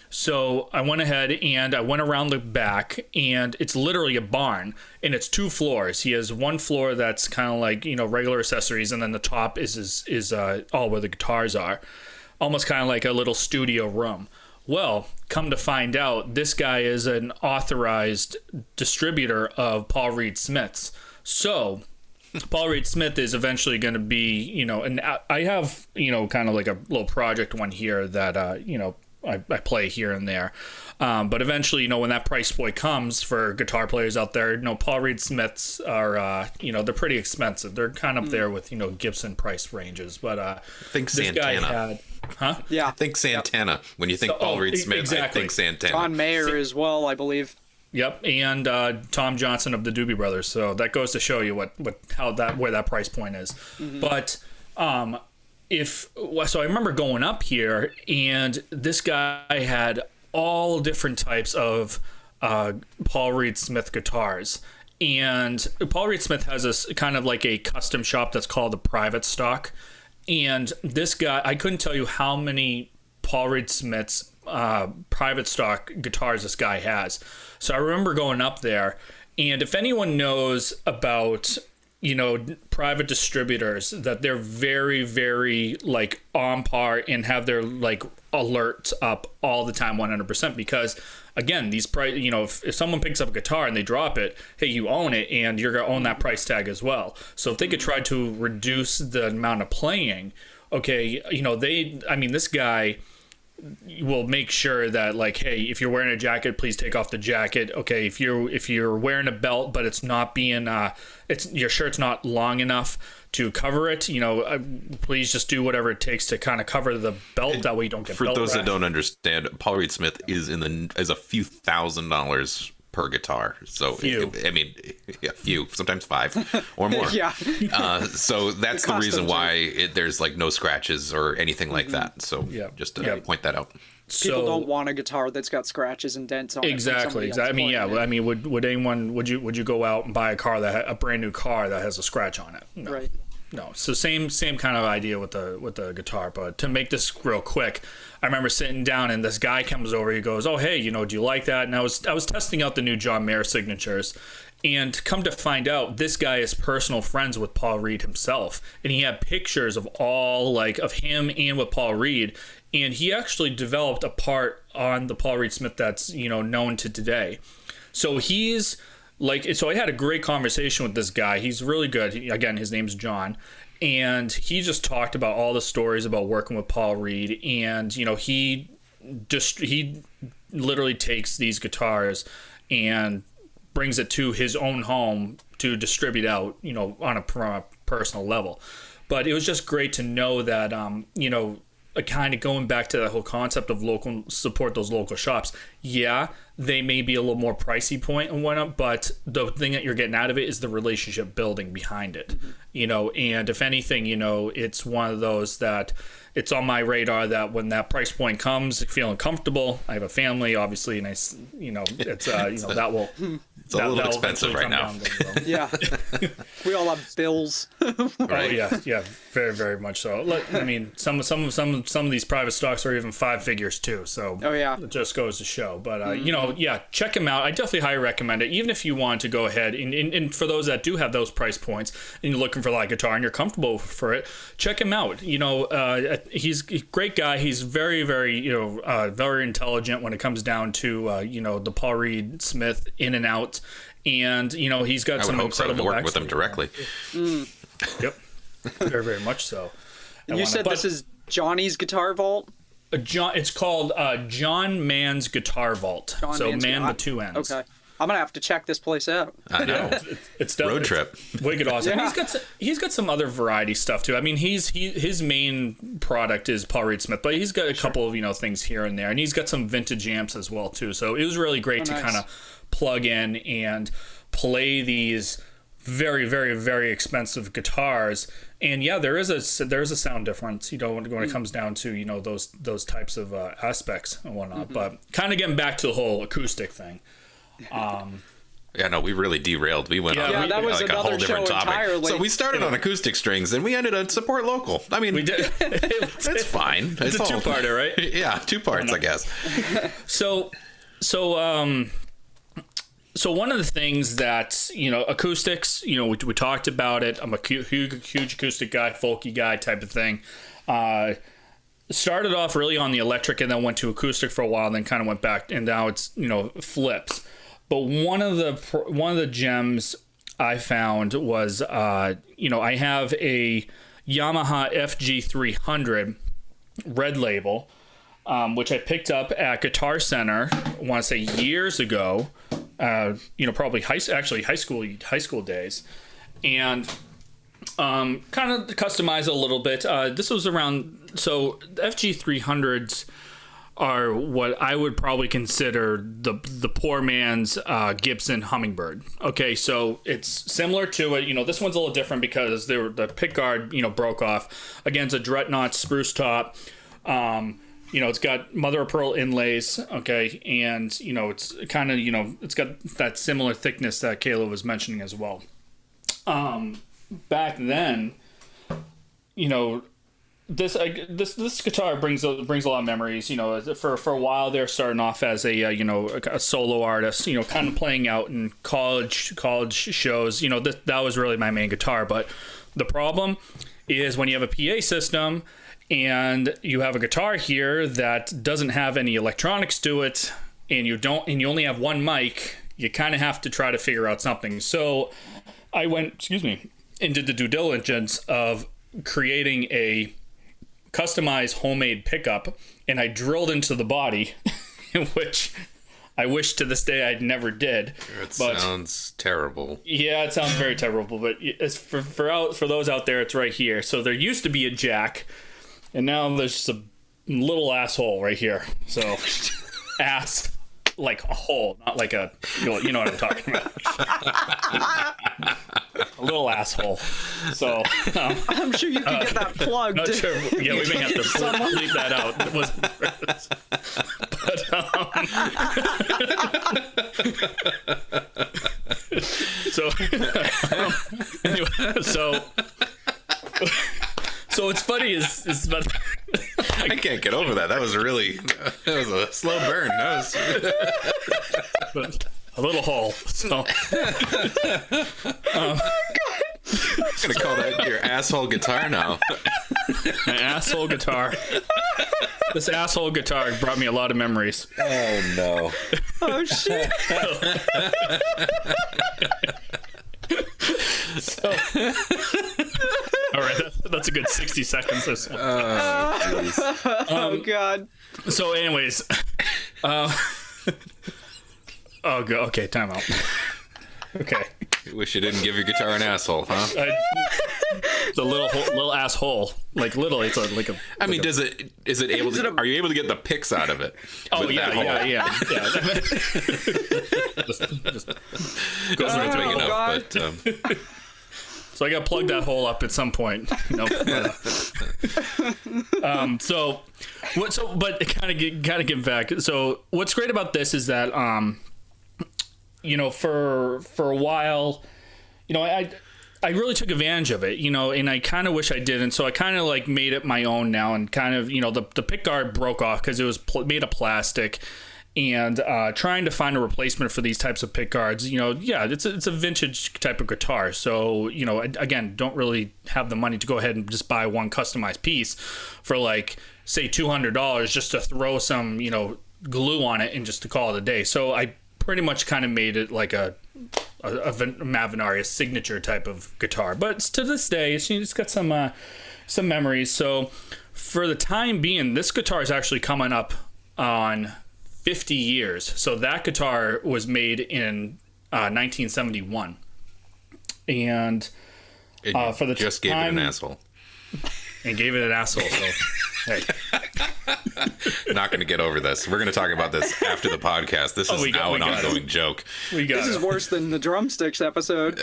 So I went ahead and I went around the back, and it's literally a barn, and it's 2 floors. He has one floor that's kind of like regular accessories, and then the top is all where the guitars are. Almost kind of like a little studio room. Well, come to find out, this guy is an authorized distributor of Paul Reed Smiths. So, Paul Reed Smith is eventually going to be, and I have, kind of like a little project one here that, I play here and there. But eventually, when that price point comes for guitar players out there, Paul Reed Smiths are, they're pretty expensive. They're kind of up there with, Gibson price ranges. But think this Santana. guy had... Huh? Yeah. Think Santana. Yep. When you think Paul Reed Smith, exactly. I think Santana. John Mayer as well, I believe. Yep, and Tom Johnson of the Doobie Brothers. So that goes to show you where that price point is. Mm-hmm. But so I remember going up here, and this guy had all different types of Paul Reed Smith guitars. And Paul Reed Smith has this kind of like a custom shop that's called the Private Stock. And this guy, I couldn't tell you how many Paul Reed Smith's private stock guitars this guy has. So I remember going up there, and if anyone knows about private distributors, that they're very, very like on par and have their like alerts up all the time, 100%, because again, these price, if someone picks up a guitar and they drop it, hey, you own it and you're going to own that price tag as well. So if they could try to reduce the amount of playing, okay, this guy will make sure that, like, hey, if you're wearing a jacket, please take off the jacket. Okay, if you're wearing a belt but it's not being your shirt's not long enough to cover it, please just do whatever it takes to kind of cover the belt. That way you don't get belt for those rash. that don't understand, Paul Reed Smith is a few $1,000s per guitar. So few, sometimes 5 or more. Yeah. So that's the reason why there's like no scratches or anything like that. So just to point that out. People don't want a guitar that's got scratches and dents on it. Exactly. I mean, would anyone, would you go out and buy a brand new car that has a scratch on it? No. Right. No. So same kind of idea with the guitar. But to make this real quick, I remember sitting down and this guy comes over. He goes, "Oh, hey, do you like that?" And I was testing out the new John Mayer signatures. And come to find out, this guy is personal friends with Paul Reed himself, and he had pictures of of him and with Paul Reed, and he actually developed a part on the Paul Reed Smith that's known to today. So he's I had a great conversation with this guy. He's really good. Again, his name's John, and he just talked about all the stories about working with Paul Reed, and he literally takes these guitars and brings it to his own home to distribute out, on a personal level. But it was just great to know that, kind of going back to the whole concept of support those local shops. Yeah, they may be a little more pricey point and whatnot, but the thing that you're getting out of it is the relationship building behind it, and if anything, it's one of those that it's on my radar that when that price point comes, feeling comfortable. I have a family, obviously, and it's that will. It's a little expensive right now. Yeah. We all have bills. Right. Oh, yeah, very, very much so. I mean, some of these private stocks are even 5 figures too. So it just goes to show. But check them out. I definitely highly recommend it. Even if you want to go ahead and for those that do have those price points and you're looking for like a guitar and you're comfortable for it, check him out. He's a great guy. He's very, very very intelligent when it comes down to the Paul Reed Smith in and out. And he's got some incredible work with him directly. Yep, very, very much so. And you said this is Johnny's Guitar Vault? It's called John Mann's Guitar Vault. Man with 2 N's. Okay, I'm gonna have to check this place out. I know. It's road trip. Wicked awesome. Yeah. He's got some other variety stuff too. I mean, his main product is Paul Reed Smith, but he's got a couple of things here and there, and he's got some vintage amps as well too. So it was really great to kind of plug in and play these very, very, very expensive guitars. And yeah, there is a sound difference, when it comes down to those types of aspects and whatnot. But kind of getting back to the whole acoustic thing. We really derailed. We went on that was a whole different topic. Entirely. So we started on acoustic strings, and we ended on support local. I mean, we did. It's fine. It's a two-parter, right? Yeah, 2 parts, I guess. So one of the things that, acoustics, we talked about it. I'm a huge acoustic guy, folky guy type of thing. Started off really on the electric and then went to acoustic for a while and then kind of went back, and now it's, flips. But one of the gems I found was, I have a Yamaha FG300 red label, which I picked up at Guitar Center, I want to say years ago. Probably high school days, and kind of customize it a little bit. This was around, so the FG300s are what I would probably consider the poor man's Gibson Hummingbird. Okay, so it's similar to it. This one's a little different because the pick guard broke off. Again, it's a Dreadnought spruce top. It's got mother of pearl inlays, okay, and it's kind of it's got that similar thickness that Kayla was mentioning as well. Back then, this guitar brings a lot of memories. You know, for a while they're starting off as a solo artist. You know, kind of playing out in college shows. You know, that was really my main guitar. But the problem is when you have a PA system and you have a guitar here that doesn't have any electronics to it, and you only have one mic, you kind of have to try to figure out something. So I went, and did the due diligence of creating a customized homemade pickup, and I drilled into the body, which I wish to this day I'd never did. Sounds terrible. Yeah, it sounds very terrible, but it's for those out there, it's right here. So there used to be a jack, and now there's just a little asshole right here. So ass like a hole, not like a, you know what I'm talking about. A little asshole. So I'm sure you can get that plugged. Not sure. Yeah, we may have to bleep that out. It wasn't but anyway, so what's funny is but I can't get over that. That was a slow burn. A little hole. So I'm gonna call that your asshole guitar now. My asshole guitar. This asshole guitar brought me a lot of memories. Oh no. Oh shit. So, all right, that's a good 60 seconds or so. Oh god. So anyways, okay, time out. Okay. You wish you didn't give your guitar an asshole, huh? It's a little asshole. Like literally, it's like a. I mean, is it able to? Are you able to get the picks out of it? Oh yeah. just goes right big enough, God. but. So I got to plug that hole up at some point. But kind of get back. So what's great about this is that for a while, I really took advantage of it, and I kind of wish I didn't. So I kind of like made it my own now, and kind of, the pick guard broke off because it was made of plastic, and trying to find a replacement for these types of pick guards, it's a vintage type of guitar. So, again, don't really have the money to go ahead and just buy one customized piece for like, say $200 just to throw some, glue on it and just to call it a day. So I pretty much kind of made it like a Mavenari, a signature type of guitar. But to this day, it's got some memories. So for the time being, this guitar is actually coming up on 50 years. So that guitar was made in 1971. And for the just gave it an asshole. And gave it an asshole. So, hey. Not going to get over this. We're going to talk about this after the podcast. This is now an ongoing joke. This is worse than the drumsticks episode.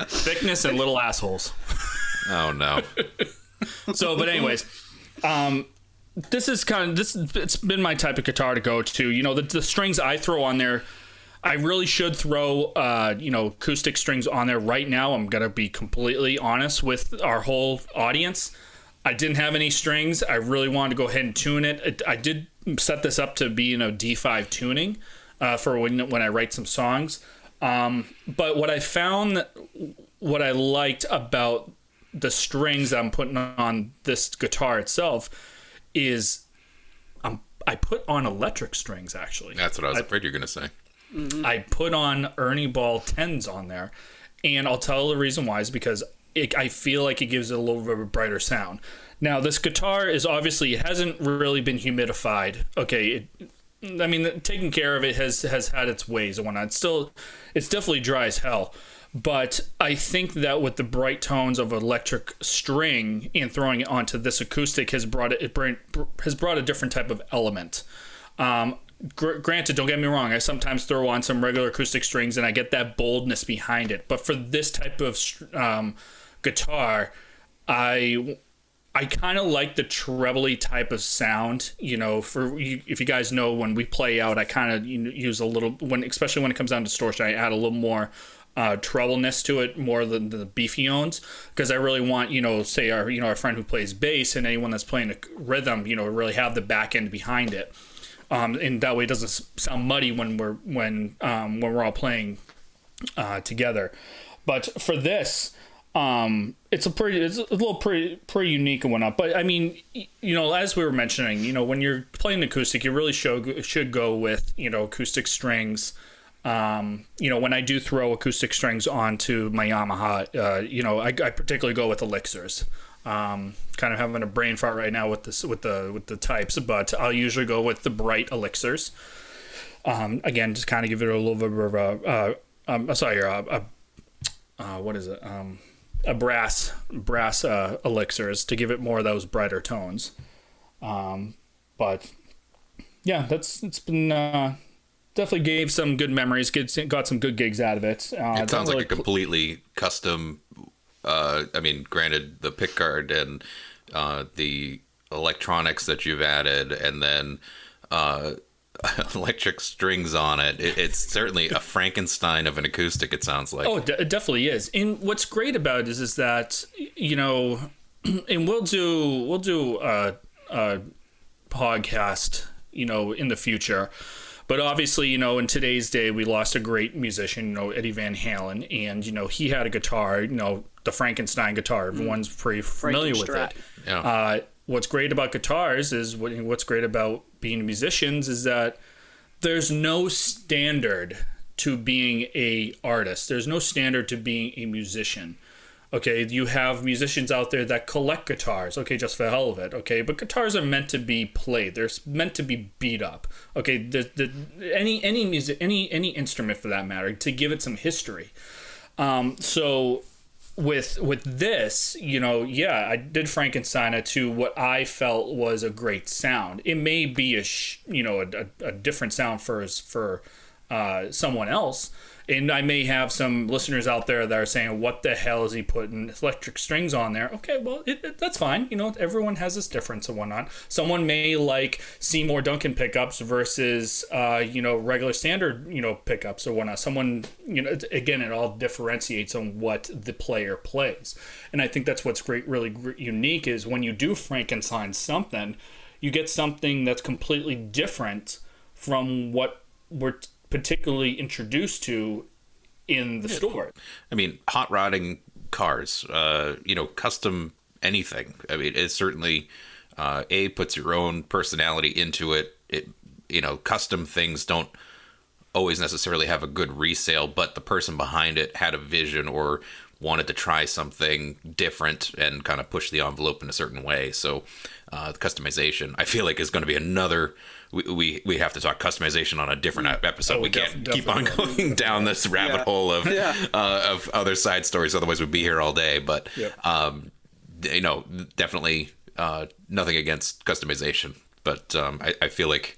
Thickness and little assholes. Oh, no. So, but anyways, it's been my type of guitar to go to. The strings I throw on there, I really should throw, acoustic strings on there right now. I'm going to be completely honest with our whole audience. I didn't have any strings. I really wanted to go ahead and tune it. I did set this up to be in a D5 tuning for when I write some songs. But what I found, what I liked about the strings I'm putting on this guitar itself is I put on electric strings, actually. That's what I was afraid you were going to say. Mm-hmm. I put on Ernie Ball 10s on there, and I'll tell the reason why is because I feel like it gives it a little bit of a brighter sound. Now, this guitar is obviously, it hasn't really been humidified. Okay, taking care of it has had its ways and whatnot. It's definitely dry as hell. But I think that with the bright tones of electric string and throwing it onto this acoustic has brought a different type of element. Granted, don't get me wrong, I sometimes throw on some regular acoustic strings and I get that boldness behind it. But for this type of guitar, I kind of like the trebly type of sound. If you guys know, when we play out, I kind of use a little, especially when it comes down to distortion, I add a little more trebleness to it more than the beefy owns, because I really want, say our friend who plays bass and anyone that's playing a rhythm, really have the back end behind it. And that way it doesn't sound muddy when we're all playing together. But for this, it's a little pretty unique and whatnot. But I mean, as we were mentioning, when you're playing acoustic, you really should go with acoustic strings. When I do throw acoustic strings onto my Yamaha, I particularly go with elixirs. Kind of having a brain fart right now with the types, but I'll usually go with the bright elixirs. Again, just kind of give it a little bit of what is it? A brass elixirs to give it more of those brighter tones. But yeah, it's been definitely gave some good memories. Got some good gigs out of it. It sounds like a completely custom. Granted, the pickguard and the electronics that you've added, and then electric strings on it. It's certainly a Frankenstein of an acoustic, it sounds like. Oh, it definitely is. And what's great about it is that, and we'll do a podcast, in the future. But obviously, in today's day, we lost a great musician, Eddie Van Halen, and, he had a guitar, the Frankenstein guitar. Everyone's pretty familiar with it. Yeah. What's great about guitars is what's great about being musicians is that there's no standard to being a artist. There's no standard to being a musician. Okay, you have musicians out there that collect guitars, okay, just for the hell of it, okay, but guitars are meant to be played. They're meant to be beat up, okay. Any music, any instrument for that matter, to give it some history. So with this, I did Frankenstein it to what I felt was a great sound. It may be a different sound for someone else. And I may have some listeners out there that are saying, what the hell is he putting electric strings on there? Okay, well, that's fine. Everyone has this difference and whatnot. Someone may like Seymour Duncan pickups versus, regular standard, pickups or whatnot. Someone, again, it all differentiates on what the player plays. And I think that's what's really unique is when you do Frankenstein something, you get something that's completely different from what we're particularly introduced to in the store. I mean, hot rodding cars, custom anything. I mean, it certainly puts your own personality into it. Custom things don't always necessarily have a good resale, but the person behind it had a vision or wanted to try something different and kind of push the envelope in a certain way. So customization, I feel like, is going to be another. We have to talk customization on a different episode. We can't keep on going down this rabbit hole of other side stories. Otherwise, we'd be here all day. But definitely nothing against customization. But I feel like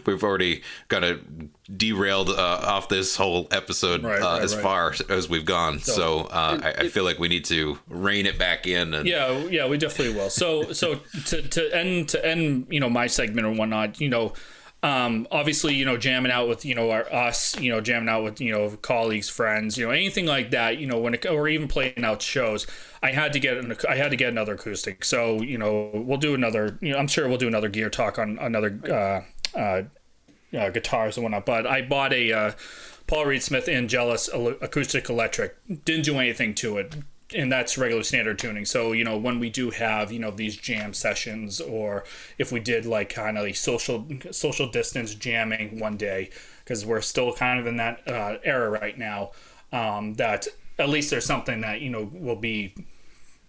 we've already kind of derailed off this whole episode as far as we've gone. So I feel like we need to rein it back in. And yeah, we definitely will. So to end, my segment or whatnot, obviously, jamming out with, jamming out with, colleagues, friends, anything like that, or even playing out shows, I had to get another acoustic. So, we'll do another, I'm sure we'll do another gear talk on another, guitars and whatnot, but I bought a, Paul Reed Smith Angelus acoustic electric, didn't do anything to it. And that's regular standard tuning. So, when we do have, these jam sessions, or if we did like kind of like social distance jamming one day, because we're still kind of in that era right now, that at least there's something that, will be,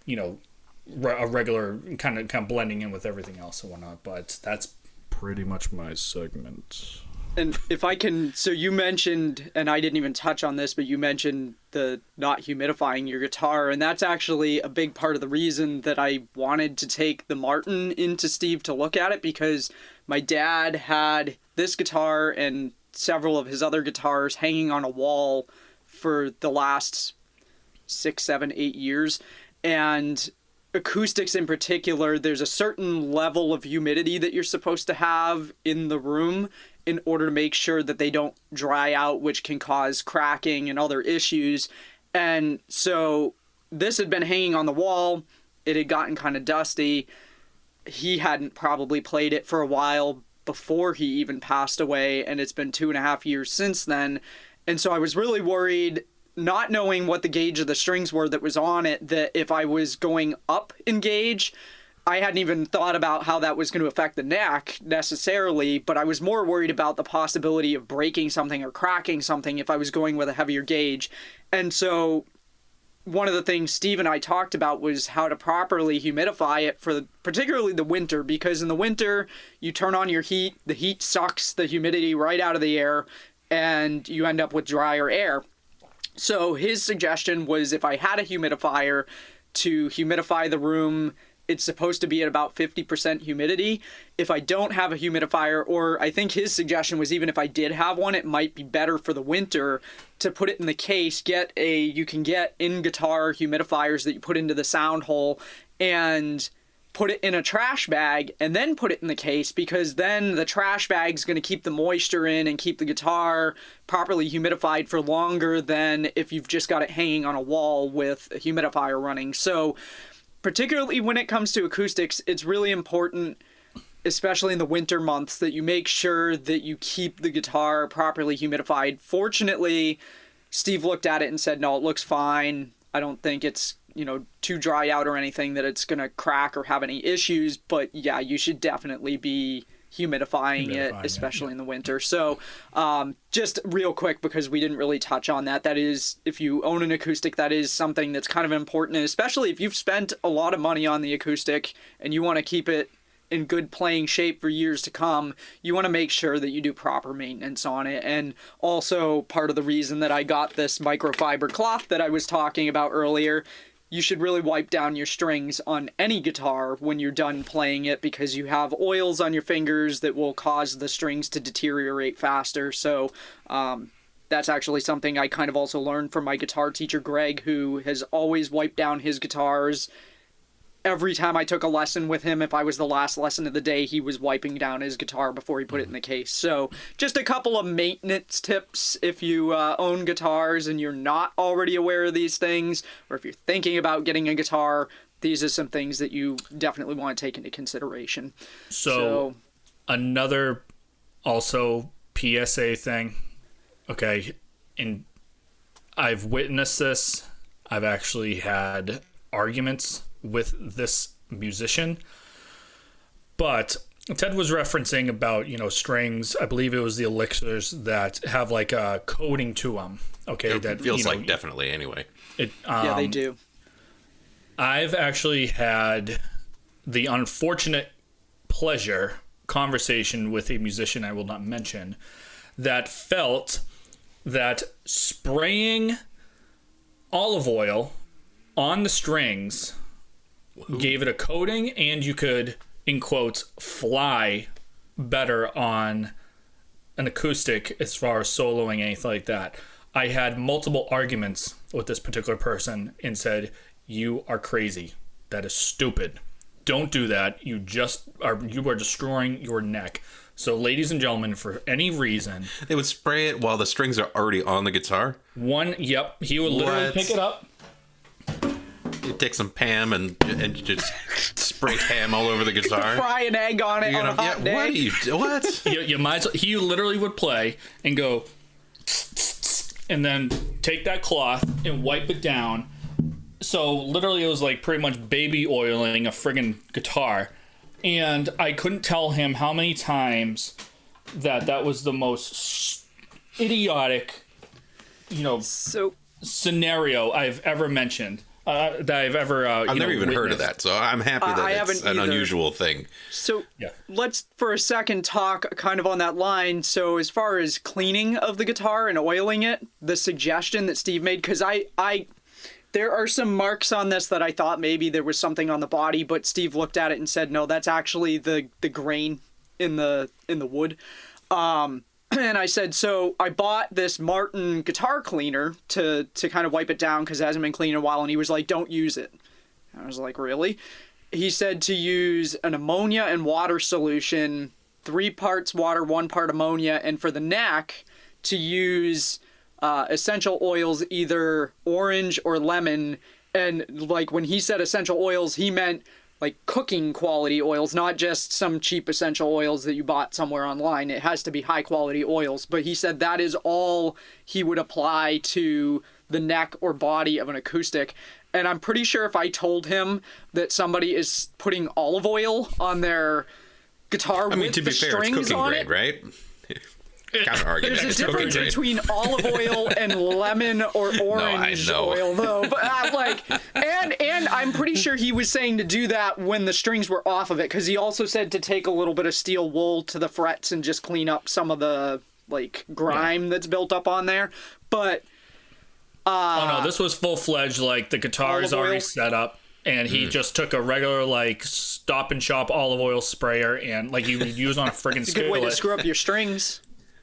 a regular kind of blending in with everything else and whatnot. But that's pretty much my segment. And if I can, so you mentioned, and I didn't even touch on this, but you mentioned the not humidifying your guitar, and that's actually a big part of the reason that I wanted to take the Martin into Steve to look at it, because my dad had this guitar and several of his other guitars hanging on a wall for the last 6, 7, 8 years, and acoustics in particular, there's a certain level of humidity that you're supposed to have in the room. in order to make sure that they don't dry out, which can cause cracking and other issues. And so this had been hanging on the wall. It had gotten kind of dusty. He hadn't probably played it for a while before he even passed away, and it's been 2.5 years since then. And so I was really worried, not knowing what the gauge of the strings were that was on it, that if I was going up in gauge, I hadn't even thought about how that was going to affect the neck necessarily, but I was more worried about the possibility of breaking something or cracking something if I was going with a heavier gauge. And so one of the things Steve and I talked about was how to properly humidify it for particularly the winter, because in the winter you turn on your heat, the heat sucks the humidity right out of the air, and you end up with drier air. So his suggestion was if I had a humidifier, to humidify the room. It's supposed to be at about 50% humidity. If I don't have a humidifier, or I think his suggestion was even if I did have one, it might be better for the winter to put it in the case. You can get in guitar humidifiers that you put into the sound hole and put it in a trash bag and then put it in the case, because then the trash bag's going to keep the moisture in and keep the guitar properly humidified for longer than if you've just got it hanging on a wall with a humidifier running. So particularly when it comes to acoustics, it's really important, especially in the winter months, that you make sure that you keep the guitar properly humidified. Fortunately, Steve looked at it and said, no, it looks fine. I don't think it's, too dry out or anything that it's going to crack or have any issues. But yeah, you should definitely be humidifying it, especially in the winter. So just real quick, because we didn't really touch on that, that is, if you own an acoustic, that is something that's kind of important, and especially if you've spent a lot of money on the acoustic and you want to keep it in good playing shape for years to come, you want to make sure that you do proper maintenance on it. And also part of the reason that I got this microfiber cloth that I was talking about earlier, you should really wipe down your strings on any guitar when you're done playing it, because you have oils on your fingers that will cause the strings to deteriorate faster. So that's actually something I kind of also learned from my guitar teacher, Greg, who has always wiped down his guitars. Every time I took a lesson with him, if I was the last lesson of the day, he was wiping down his guitar before he put it in the case. So just a couple of maintenance tips if you own guitars and you're not already aware of these things, or if you're thinking about getting a guitar, these are some things that you definitely want to take into consideration. So another also PSA thing, okay, and I've witnessed this. I've actually had arguments with this musician, but Ted was referencing about strings. I believe it was the elixirs that have like a coating to them. Okay, it that feels like definitely anyway. Yeah, they do. I've actually had the unfortunate conversation with a musician I will not mention that felt that spraying olive oil on the strings gave it a coating, and you could, in quotes, fly better on an acoustic as far as soloing, anything like that. I had multiple arguments with this particular person and said, you are crazy. That is stupid. Don't do that. You are destroying your neck. So, ladies and gentlemen, for any reason, they would spray it while the strings are already on the guitar. He would literally pick it up. You take some Pam and just spray Pam all over the guitar. Fry an egg on it on a hot day. What? You might as well, he literally would play and go, and then take that cloth and wipe it down. So literally it was like pretty much baby oiling a friggin' guitar. And I couldn't tell him how many times that was the most idiotic, scenario I've ever mentioned. That I've ever I've never even witnessed. Heard of that, so I'm happy that it's an unusual thing. So let's for a second talk kind of on that line. So as far as cleaning of the guitar and oiling it, the suggestion that Steve made, because there are some marks on this that I thought maybe there was something on the body, but Steve looked at it and said, no, that's actually the grain in the wood. And I said, so I bought this Martin guitar cleaner to kind of wipe it down because it hasn't been cleaned in a while. And he was like, don't use it. And I was like, really? He said to use an ammonia and water solution 3 parts water, 1 part ammonia, and for the neck to use essential oils, either orange or lemon. And like when he said essential oils, he meant like cooking quality oils, not just some cheap essential oils that you bought somewhere online. It has to be high quality oils. But he said that is all he would apply to the neck or body of an acoustic. And I'm pretty sure if I told him that somebody is putting olive oil on their guitar with to be the fair, strings it's cooking on grade, it, right? Kind of argument. there's a difference between olive oil and lemon or orange oil, though. But and I'm pretty sure he was saying to do that when the strings were off of it, because he also said to take a little bit of steel wool to the frets and just clean up some of the like grime that's built up on there. But oh no, this was full-fledged. Like the guitar is already set up, and he just took a regular like Stop and Shop olive oil sprayer, and like you would use on a friggin' skillet. It's a good way to screw up your strings.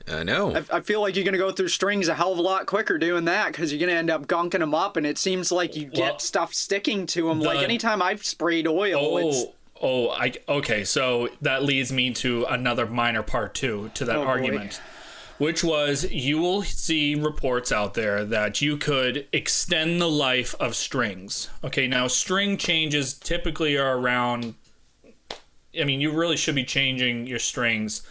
I know. I feel like you're going to go through strings a hell of a lot quicker doing that, because you're going to end up gunking them up, and it seems like you get stuff sticking to them. Like anytime I've sprayed oil, okay, so that leads me to another minor part two to that argument, which was you will see reports out there that you could extend the life of strings. Okay, now string changes typically are around, I mean, you really should be changing your strings,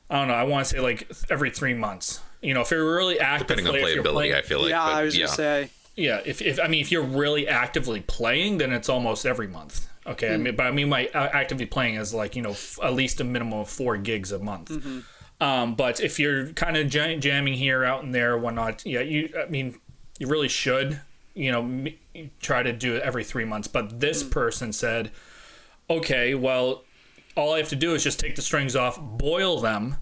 I don't know, I want to say like every 3 months. You know, if you're really active, depending on playability, I feel like. Yeah, I was gonna say. Yeah, if you're really actively playing, then it's almost every month. Okay, I mean, my actively playing is like, you know, at least a minimum of 4 gigs a month. But if you're kind of jamming here, out and there, whatnot, yeah, you really should, you know, try to do it every 3 months. But this person said, okay, well, all I have to do is just take the strings off, boil them,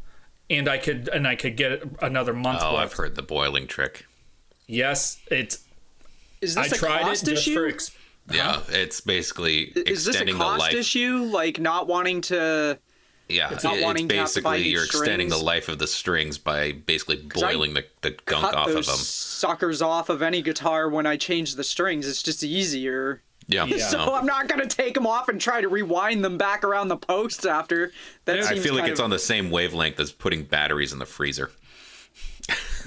and I could get another month. Oh, left. I've heard the boiling trick. Yes, it's. Is this a cost issue? Yeah, it's basically is this a extending the cost life. issue? Like not wanting to. Yeah, it's basically you're extending the life of the strings by basically boiling the gunk off of them. Suckers off of any guitar when I change the strings. It's just easier. Yeah. So I'm not going to take them off and try to rewind them back around the posts after. I feel like it's on the same wavelength as putting batteries in the freezer.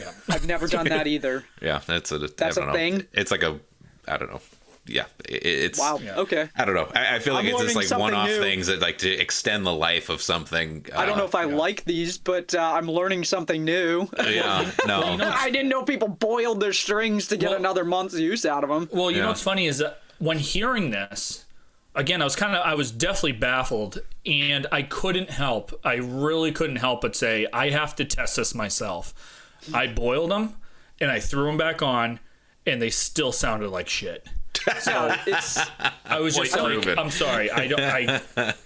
Yeah. I've never done that either. Yeah, that's a thing. It's like I don't know. Yeah, it's wow. Yeah. Okay. I don't know. I feel like it's just like one-off things that like to extend the life of something. I don't know if I like these, but I'm learning something new. Yeah, no. I didn't know people boiled their strings to get another month's use out of them. Well, you know what's funny is that when hearing this, again, I was definitely baffled, and I really couldn't help but say, I have to test this myself. I boiled them, and I threw them back on, and they still sounded like shit. So I was just like, I'm sorry.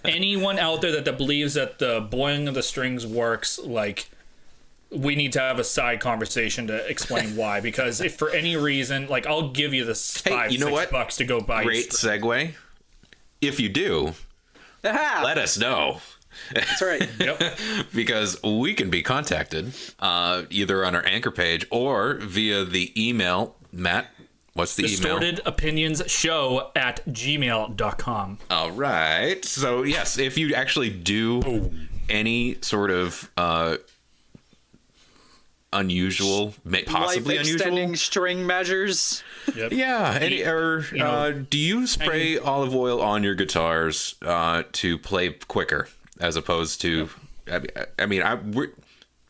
Anyone out there that believes that the boiling of the strings works, like, we need to have a side conversation to explain why. Because if for any reason, like, I'll give you this $5-6 to go buy. Great segue. If you do, let us know. That's right. Yep. Because we can be contacted either on our Anchor page or via the email. Matt, what's the email? DistortedOpinionsShow@gmail.com. All right. So, yes, if you actually do any sort of unusual, possibly unusual extending string measures. Yep. Yeah. Do you spray olive oil on your guitars to play quicker as opposed to? Yep. I mean, are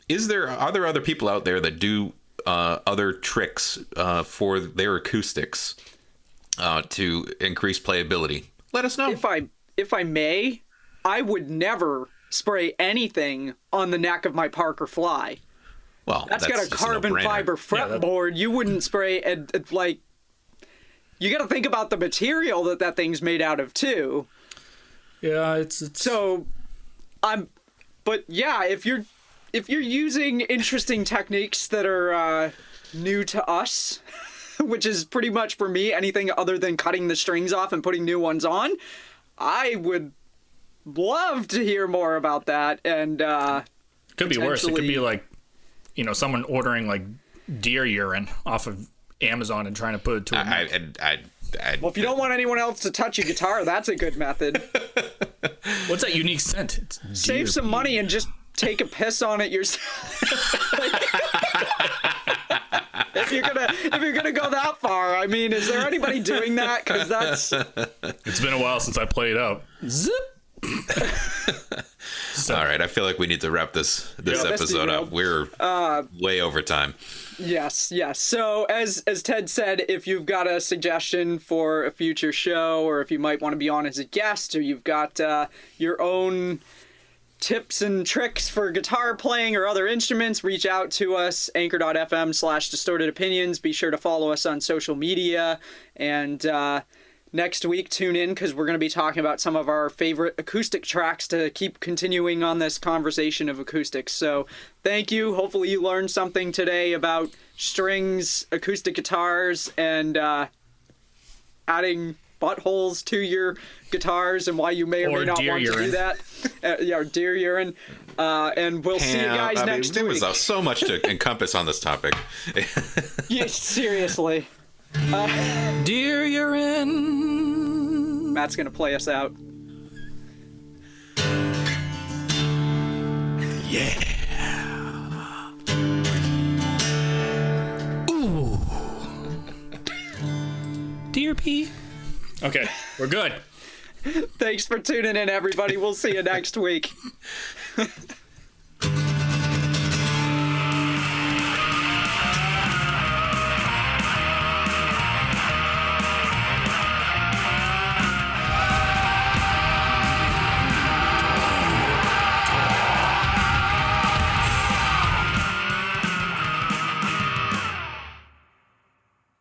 there other people out there that do other tricks for their acoustics to increase playability? Let us know. If I may, I would never spray anything on the neck of my Parker Fly. Well, that's got a carbon fiber fretboard. You wouldn't spray it like. You got to think about the material that thing's made out of too. Yeah, it's so. But yeah, if you're using interesting techniques that are new to us, which is pretty much for me anything other than cutting the strings off and putting new ones on, I would love to hear more about that. And could be worse. It could be like, you know, someone ordering like deer urine off of Amazon and trying to put it to well, if you don't want anyone else to touch your guitar, that's a good method. What's that unique scent? It's Save some money and just take a piss on it yourself. If you're gonna go that far, I mean, is there anybody doing that? Because that's. It's been a while since I played out. Zip. All right, I feel like we need to wrap this episode up. We're way over time. Yes. So as Ted said, if you've got a suggestion for a future show, or if you might want to be on as a guest, or you've got your own tips and tricks for guitar playing or other instruments, reach out to us, anchor.fm/distortedopinions. Be sure to follow us on social media, and next week tune in, because we're going to be talking about some of our favorite acoustic tracks to keep continuing on this conversation of acoustics. So thank you. Hopefully you learned something today about strings, acoustic guitars, and adding buttholes to your guitars, and why you may or may not want to do that. Deer urine. And we'll see you guys next week. There was so much to encompass on this topic. Yeah, seriously. Dear urine. Matt's gonna play us out. Yeah. Ooh. Dear P. Okay, we're good. Thanks for tuning in, everybody. We'll see you next week.